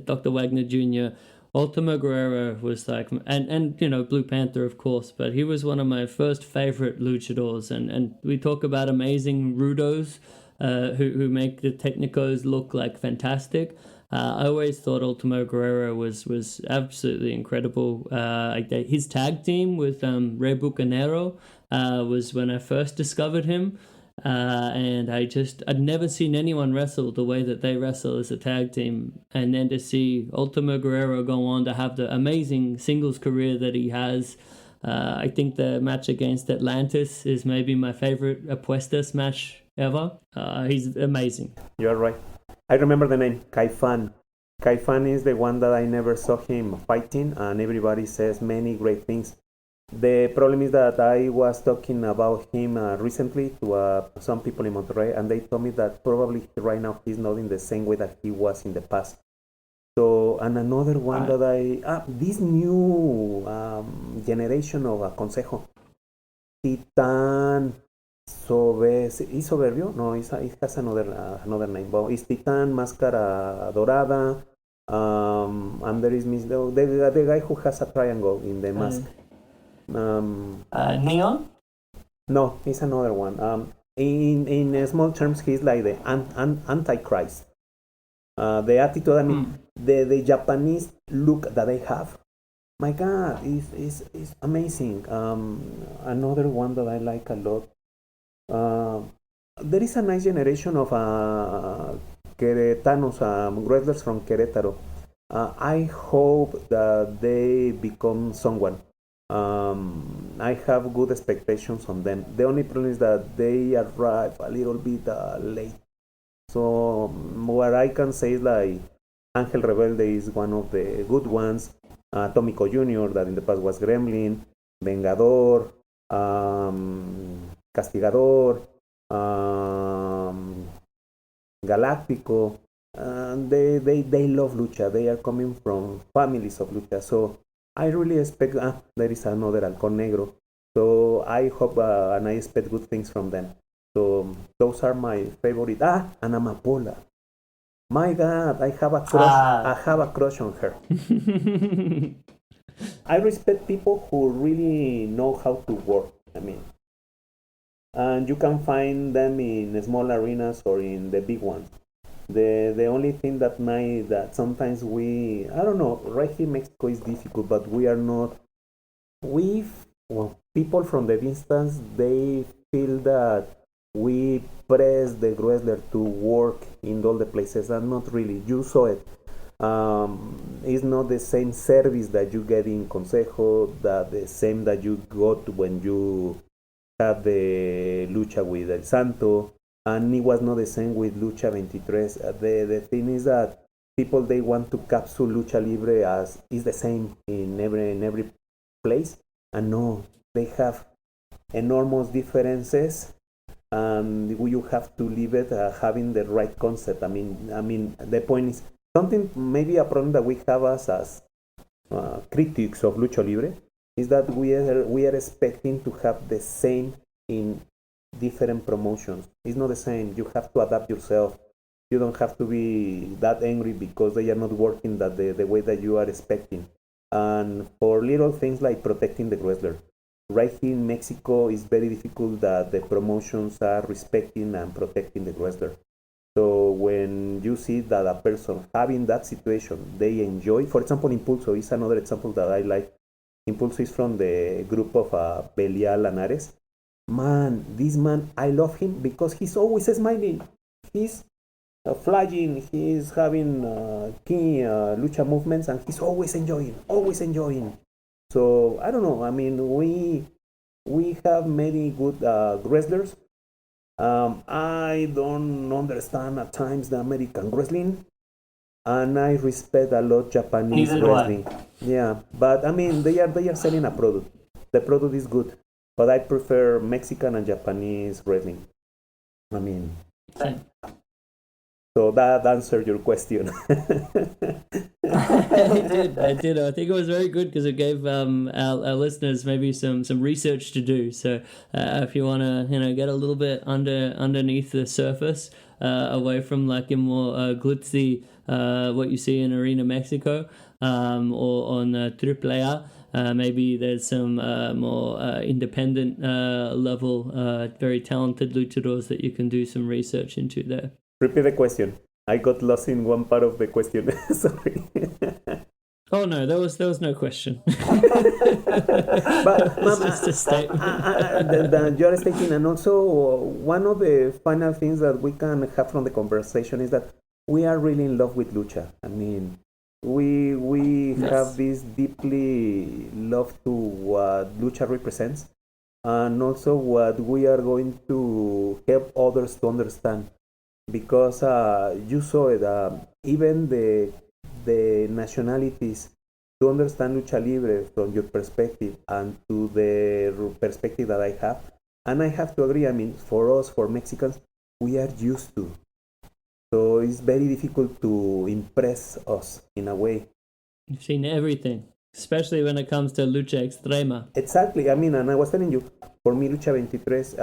Dr. Wagner Jr., Ultimo Guerrero was like, and you know, Blue Panther, of course, but he was one of my first favorite luchadors. And we talk about amazing rudos who make the technicos look like fantastic. I always thought Ultimo Guerrero was absolutely incredible. His tag team with Rey Bucanero was when I first discovered him. And I'd never seen anyone wrestle the way that they wrestle as a tag team. And then to see Ultimo Guerrero go on to have the amazing singles career that he has. I think the match against Atlantis is maybe my favorite Apuestas match ever. He's amazing. You're right. I remember the name, Kaifan. Kaifan is the one that I never saw him fighting, and everybody says many great things. The problem is that I was talking about him recently to some people in Monterrey, and they told me that probably right now he's not in the same way that he was in the past. So, and another one that this new generation of Consejo, Titan ¿Es Soberbio? No, it has another name. But it's Titan, Máscara Dorada, and there is the guy who has a triangle in the mask. Neon? No, it's another one. In small terms, he's like the Antichrist. The attitude, I mean, the Japanese look that they have, my God, is amazing. Another one that I like a lot. There is a nice generation of Queretanos, wrestlers from Querétaro. I hope that they become someone. I have good expectations on them. The only problem is that they arrive a little bit late. So what I can say is like Ángel Rebelde is one of the good ones. Atomico Jr., that in the past was Gremlin, Vengador, Castigador, Galáctico. They love lucha. They are coming from families of lucha. So I really expect, there is another Halcón Negro. So I hope and I expect good things from them. So those are my favorite. And Amapola. My God, I have a crush. I have a crush on her. I respect people who really know how to work. I mean, and you can find them in small arenas or in the big ones. The only thing that sometimes I don't know, right here in Mexico is difficult, but we are not. People from the distance, they feel that we press the wrestler to work in all the places, and not really. You saw it. It's not the same service that you get in Consejo, the same that you got when you had the lucha with El Santo, and it was not the same with Lucha 23. The thing is that people, they want to capture Lucha Libre as is the same in every place, and no, they have enormous differences, and you have to leave it having the right concept. I mean, the point is something, maybe a problem that we have as critics of Lucha Libre is that we are expecting to have the same in different promotions. It's not the same. You have to adapt yourself. You don't have to be that angry because they are not working that the way that you are expecting. And for little things like protecting the wrestler, right here in Mexico, it's very difficult that the promotions are respecting and protecting the wrestler. So when you see that a person having that situation, they enjoy. For example, Impulso is another example that I like. Impulso is from the group of Belial and Ares. Man, this man, I love him because he's always smiling. He's flying, he's having key lucha movements, and he's always enjoying, always enjoying. So I don't know. I mean, we have many good wrestlers. I don't understand at times the American wrestling, and I respect a lot Japanese Neither do wrestling. Yeah, but I mean they are selling a product. The product is good, but I prefer Mexican and Japanese wrestling. I mean, so that answered your question. I did. I think it was very good because it gave our listeners maybe some research to do. So if you want to get a little bit underneath the surface, away from like a more glitzy what you see in Arena Mexico or on AAA. Maybe there's some more independent level, very talented luchadors that you can do some research into there. Repeat the question. I got lost in one part of the question. Sorry. Oh no, there was no question. But It's just a statement. you're stating, and also one of the final things that we can have from the conversation is that we are really in love with lucha. I mean, we Yes. have this deeply love to what lucha represents, and also what we are going to help others to understand. Because you saw it, even the nationalities to understand lucha libre from your perspective and to the perspective that I have, and I have to agree. I mean, for us, for Mexicans, we are used to. So it's very difficult to impress us in a way. You've seen everything, especially when it comes to lucha extrema. Exactly. I mean, and I was telling you, for me, Lucha 23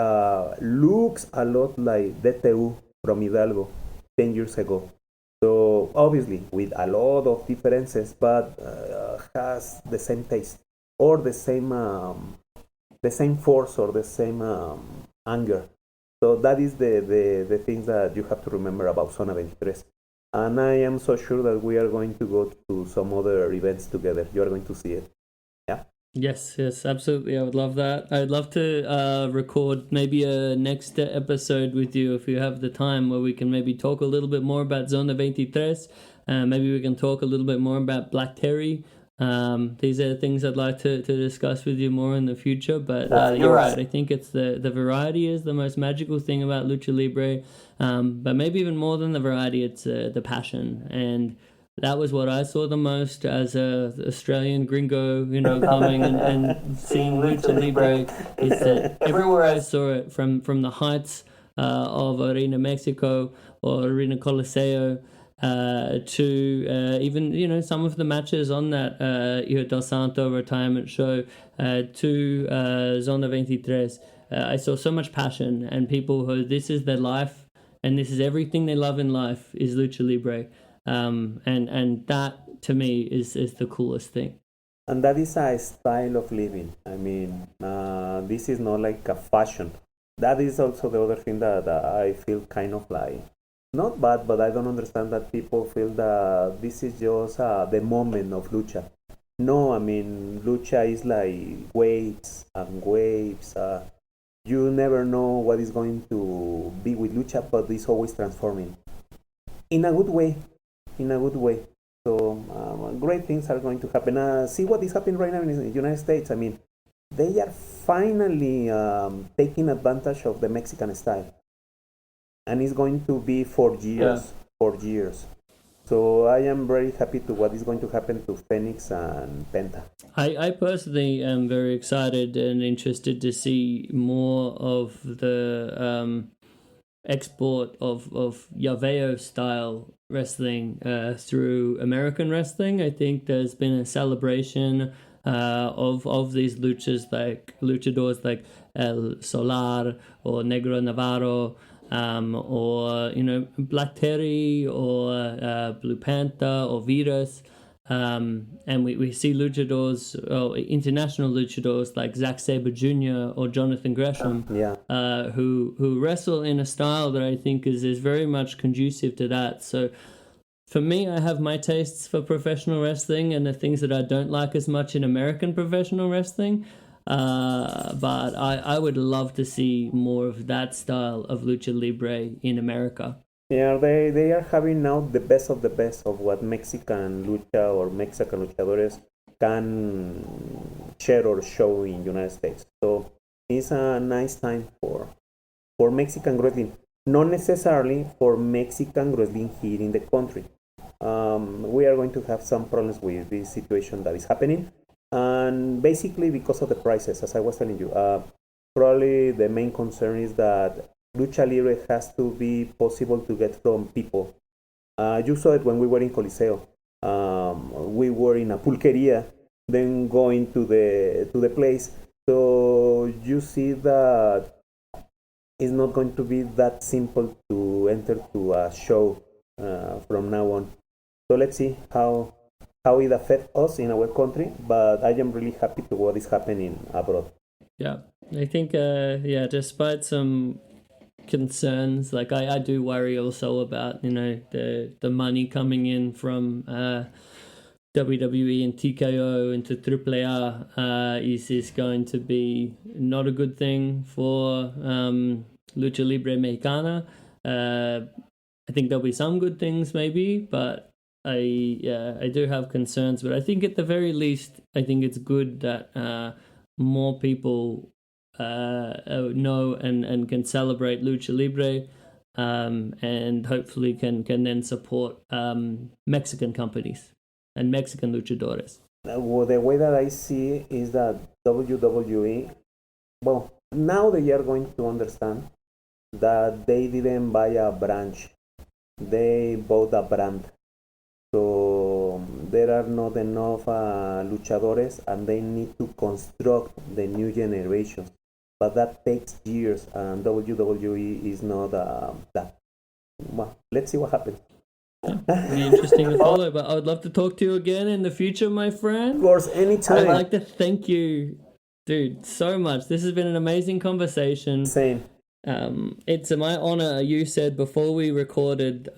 looks a lot like DTU from Hidalgo 10 years ago. So obviously with a lot of differences, but has the same taste or the same force or the same anger. So that is the things that you have to remember about Zona 23. And I am so sure that we are going to go to some other events together. You are going to see it. Yeah. Yes, absolutely. I would love that. I'd love to record maybe a next episode with you if you have the time where we can maybe talk a little bit more about Zona 23. Maybe we can talk a little bit more about Black Terry. These are things I'd like to discuss with you more in the future. But you're right. I think it's the variety is the most magical thing about Lucha Libre. But maybe even more than the variety, it's the passion. And that was what I saw the most as a Australian gringo, coming and seeing Lucha Libre. Is that everywhere I saw it, from the heights of Arena Mexico or Arena Coliseo to even some of the matches on that Del Santo retirement show to Zona 23. I saw so much passion and people who this is their life and this is everything they love in life is Lucha Libre. And that to me is the coolest thing. And that is a style of living. I mean, this is not like a fashion. That is also the other thing that I feel kind of like, not bad, but I don't understand that people feel that this is just the moment of lucha. No, I mean, lucha is like waves and waves. You never know what is going to be with lucha, but it's always transforming. In a good way. In a good way. So great things are going to happen. See what is happening right now in the United States. I mean, they are finally taking advantage of the Mexican style. And it's going to be for years. Yeah. For years. So I am very happy to what is going to happen to Phoenix and Penta. I personally am very excited and interested to see more of the export of Llaveo style wrestling through American wrestling. I think there's been a celebration of these luchadors like El Solar or Negro Navarro, or Black Terry or Blue Panther or Virus. And we see luchadors, international luchadors like Zack Sabre Jr. or Jonathan Gresham, who wrestle in a style that I think is very much conducive to that. So for me, I have my tastes for professional wrestling and the things that I don't like as much in American professional wrestling. But I would love to see more of that style of lucha libre in America. Yeah, they are having now the best of what Mexican lucha or Mexican luchadores can share or show in United States. So it's a nice time for Mexican wrestling. Not necessarily for Mexican wrestling here in the country. We are going to have some problems with this situation that is happening. And basically because of the prices, as I was telling you, probably the main concern is that lucha libre has to be possible to get from people. You saw it when we were in Coliseo. We were in a pulqueria, then going to the place. So you see that it's not going to be that simple to enter to a show from now on. So let's see how it affects us in our country, but I am really happy to what is happening abroad. Yeah, I think, despite some concerns, like I do worry also about, the money coming in from WWE and TKO into AAA is going to be not a good thing for Lucha Libre Mexicana. I think there'll be some good things maybe, but I do have concerns. But I think at the very least, I think it's good that more people know and can celebrate Lucha Libre, and hopefully can then support Mexican companies and Mexican luchadores. Well, the way that I see is that WWE, well, now they are going to understand that they didn't buy a branch, they bought a brand. So there are not enough luchadores, and they need to construct the new generations. But that takes years, and WWE is not that. Well, let's see what happens. Really interesting to follow, but I would love to talk to you again in the future, my friend. Of course, anytime. I'd like to thank you, dude, so much. This has been an amazing conversation. Same. It's my honor. You said before we recorded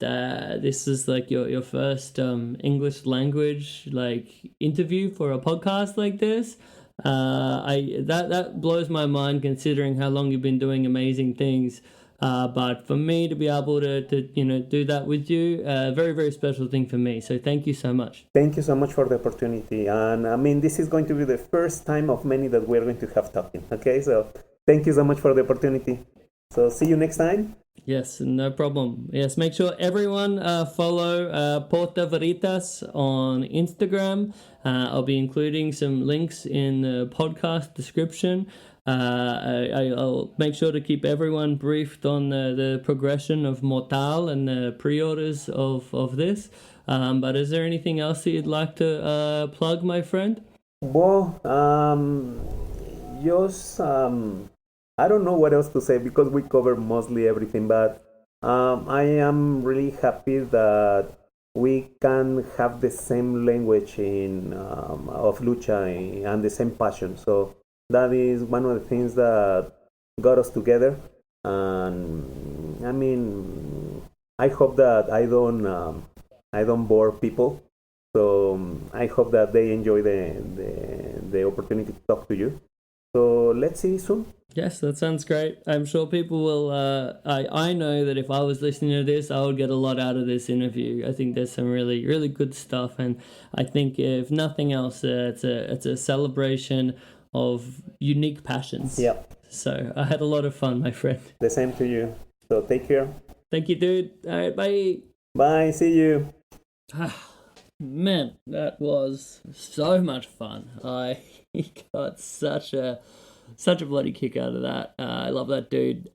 that this is like your first English language interview for a podcast like this. That blows my mind considering how long you've been doing amazing things. But for me to be able to do that with you, very, very special thing for me. So thank you so much. Thank you so much for the opportunity. And I mean, this is going to be the first time of many that we're going to have talking. Okay, so thank you so much for the opportunity. So see you next time. Yes, no problem. Yes, make sure everyone follow Portaveritas on Instagram. I'll be including some links in the podcast description. I'll make sure to keep everyone briefed on the progression of Mortal and the pre-orders of this. But is there anything else that you'd like to plug, my friend? Well, just I don't know what else to say because we cover mostly everything, but I am really happy that we can have the same language of lucha and the same passion. So that is one of the things that got us together. And I mean, I hope that I don't bore people. So I hope that they enjoy the opportunity to talk to you. So let's see soon. Yes, that sounds great. I'm sure people will. I know that if I was listening to this, I would get a lot out of this interview. I think there's some really, really good stuff, and I think if nothing else, it's a celebration of unique passions. Yeah. So I had a lot of fun, my friend. The same to you. So take care. Thank you, dude. All right, bye. Bye. See you. Man, that was so much fun. I got such a bloody kick out of that. I love that dude.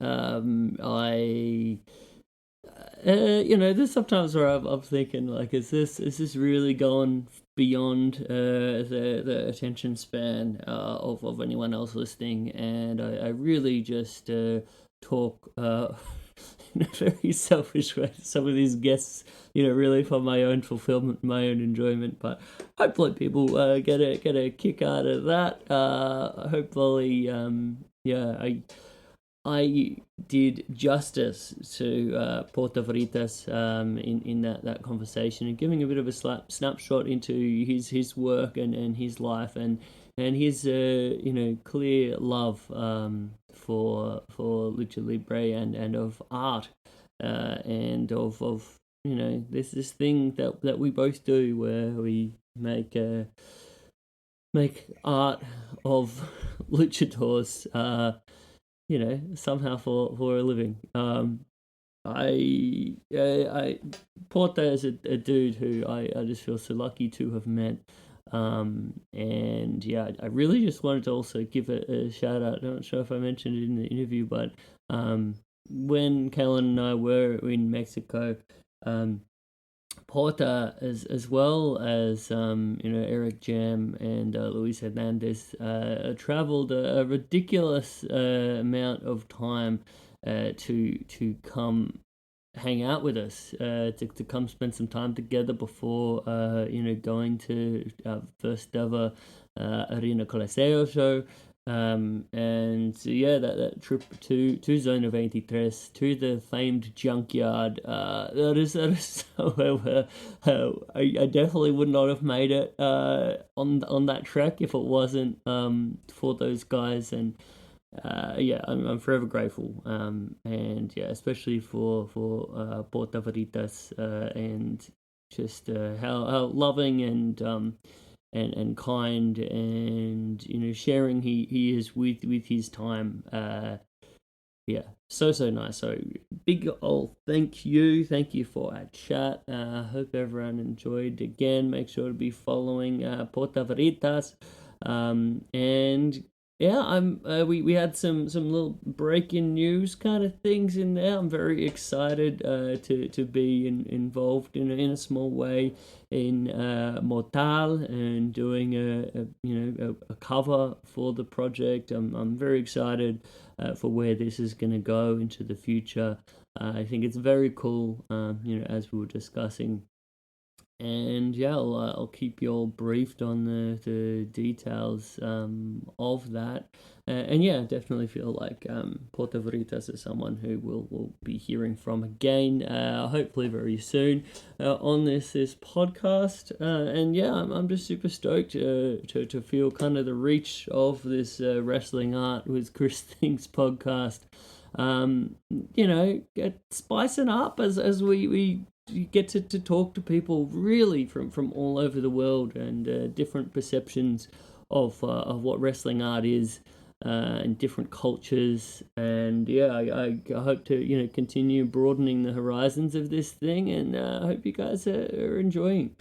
There's sometimes where I'm thinking, like, is this really gone beyond the attention span of anyone else listening? And I really just talk in a very selfish way to some of these guests, really for my own fulfillment, my own enjoyment. But hopefully people get a kick out of that. Hopefully, I did justice to Portaveritas in that conversation, and giving a bit of a snapshot into his work and his life and his clear love for lucha libre and of art and of this thing that we both do, where we make art of luchadors. Somehow for a living. Porta is a dude who I just feel so lucky to have met. And yeah, I really just wanted to also give a shout out. I'm not sure if I mentioned it in the interview, but when Kellen and I were in Mexico, Porta, as well as Eric Jam and Luis Hernandez, traveled a ridiculous amount of time to come hang out with us, to come spend some time together before going to our first ever Arena Coliseo show. And yeah, that trip to Zona 23, to the famed junkyard, that is so I definitely would not have made it on that trek if it wasn't for those guys. And I'm forever grateful, and yeah, especially for Portaveritas, and just how loving and kind, and sharing he is with his time. So nice. So big old thank you for our chat. Hope everyone enjoyed. Again, make sure to be following Portaveritas, and yeah, we had some little breaking news kind of things in there. I'm very excited to be involved in a small way in Mortal, and doing a cover for the project. I'm very excited for where this is going to go into the future. I think it's very cool, as we were discussing. And yeah, I'll keep you all briefed on the details of that. And yeah, definitely feel like Portaveritas is someone who we'll be hearing from again, hopefully very soon on this podcast. And yeah, I'm just super stoked to feel kind of the reach of this Wrestling Art with Chris Things podcast. Spicing up as we you get to talk to people really from all over the world, and different perceptions of what wrestling art is, and different cultures. And yeah, I hope to continue broadening the horizons of this thing, and I hope you guys are enjoying.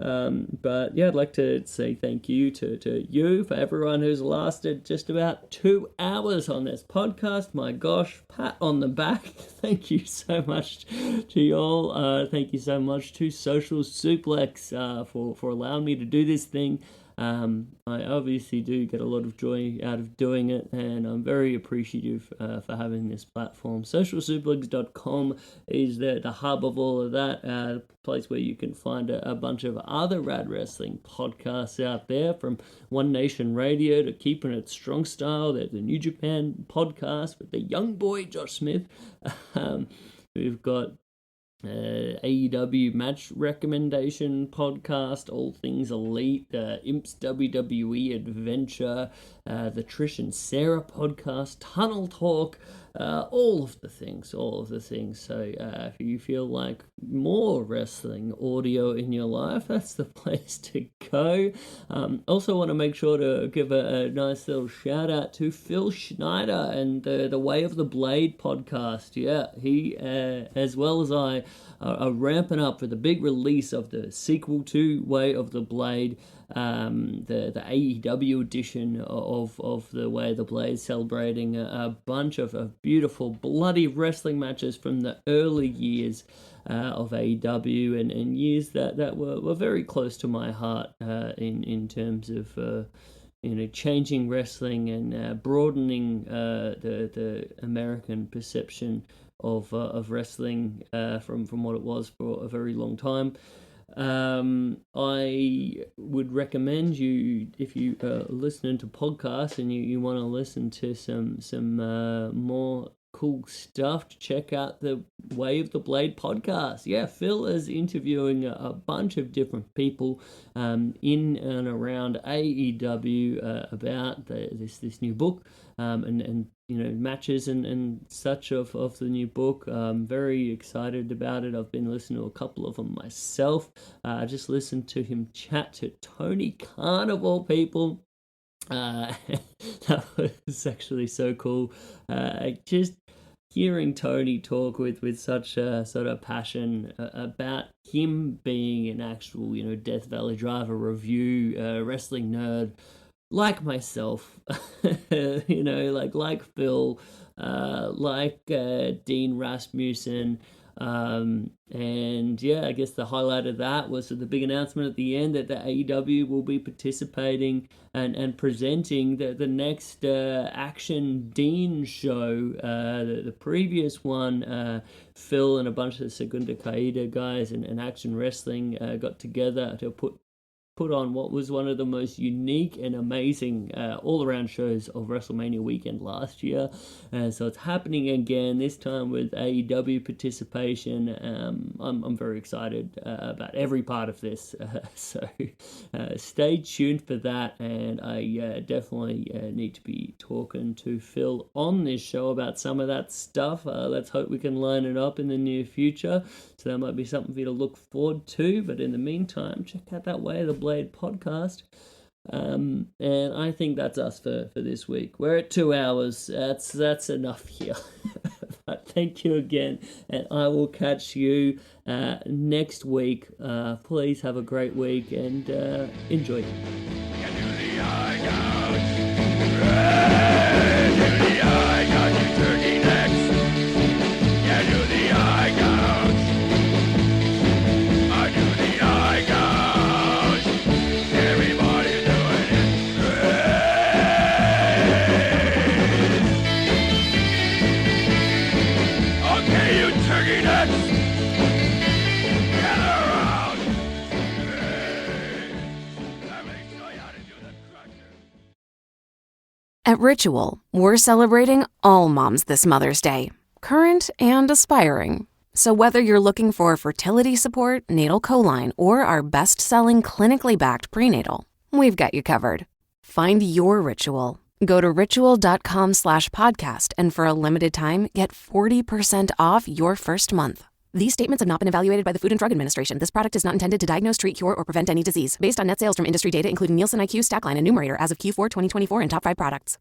But yeah, I'd like to say thank you to you, for everyone who's lasted just about 2 hours on this podcast. My gosh, pat on the back. Thank you so much to y'all. Thank you so much to Social Suplex for allowing me to do this thing. I obviously do get a lot of joy out of doing it, and I'm very appreciative for having this platform. Socialsuplex.com is the hub of all of that, a place where you can find a bunch of other rad wrestling podcasts out there, from One Nation Radio to Keeping It Strong Style. There's the New Japan podcast with the young boy Josh Smith. We've got AEW match recommendation podcast, All Things Elite, Imps WWE Adventure, the Trish and Sarah podcast, Tunnel Talk, all of the things. So if you feel like more wrestling audio in your life, that's the place to go. Also want to make sure to give a nice little shout out to Phil Schneider and the Way of the Blade podcast. Yeah, he, as well as I, are ramping up for the big release of the sequel to Way of the Blade. the AEW edition of the Way of the Blade, celebrating a bunch of beautiful bloody wrestling matches from the early years of AEW, and years that were very close to my heart in terms of changing wrestling and broadening the American perception of wrestling from what it was for a very long time. I would recommend you, if you are listening to podcasts and you want to listen to some more cool stuff, to check out the Way of the Blade podcast. Yeah, Phil is interviewing a bunch of different people in and around AEW about this new book and matches and such of the new book. I'm very excited about it. I've been listening to a couple of them myself. I just listened to him chat to Tony Khan, of all people. That was actually so cool. Just hearing Tony talk with such a sort of passion about him being an actual, Death Valley Driver review wrestling nerd like myself, like Phil, like Dean Rasmussen. And yeah, I guess the highlight of that was the big announcement at the end that the AEW will be participating and presenting the next Action Dean show. The previous one, Phil and a bunch of Segunda Caída guys and Action Wrestling got together to put on what was one of the most unique and amazing all-around shows of WrestleMania weekend last year. So it's happening again, this time with AEW participation. I'm very excited about every part of this. So stay tuned for that, and I definitely need to be talking to Phil on this show about some of that stuff. Let's hope we can line it up in the near future. So that might be something for you to look forward to. But in the meantime, check out that Way of the Blade podcast. And I think that's us for this week. We're at 2 hours. That's enough here. But thank you again, and I will catch you next week. Please have a great week and enjoy. At Ritual, we're celebrating all moms this Mother's Day, current and aspiring. So whether you're looking for fertility support, natal choline, or our best-selling clinically backed prenatal, we've got you covered. Find your Ritual. Go to ritual.com/podcast, and for a limited time, get 40% off your first month. These statements have not been evaluated by the Food and Drug Administration. This product is not intended to diagnose, treat, cure, or prevent any disease. Based on net sales from industry data, including Nielsen IQ, Stackline, and Numerator as of Q4 2024 and top 5 products.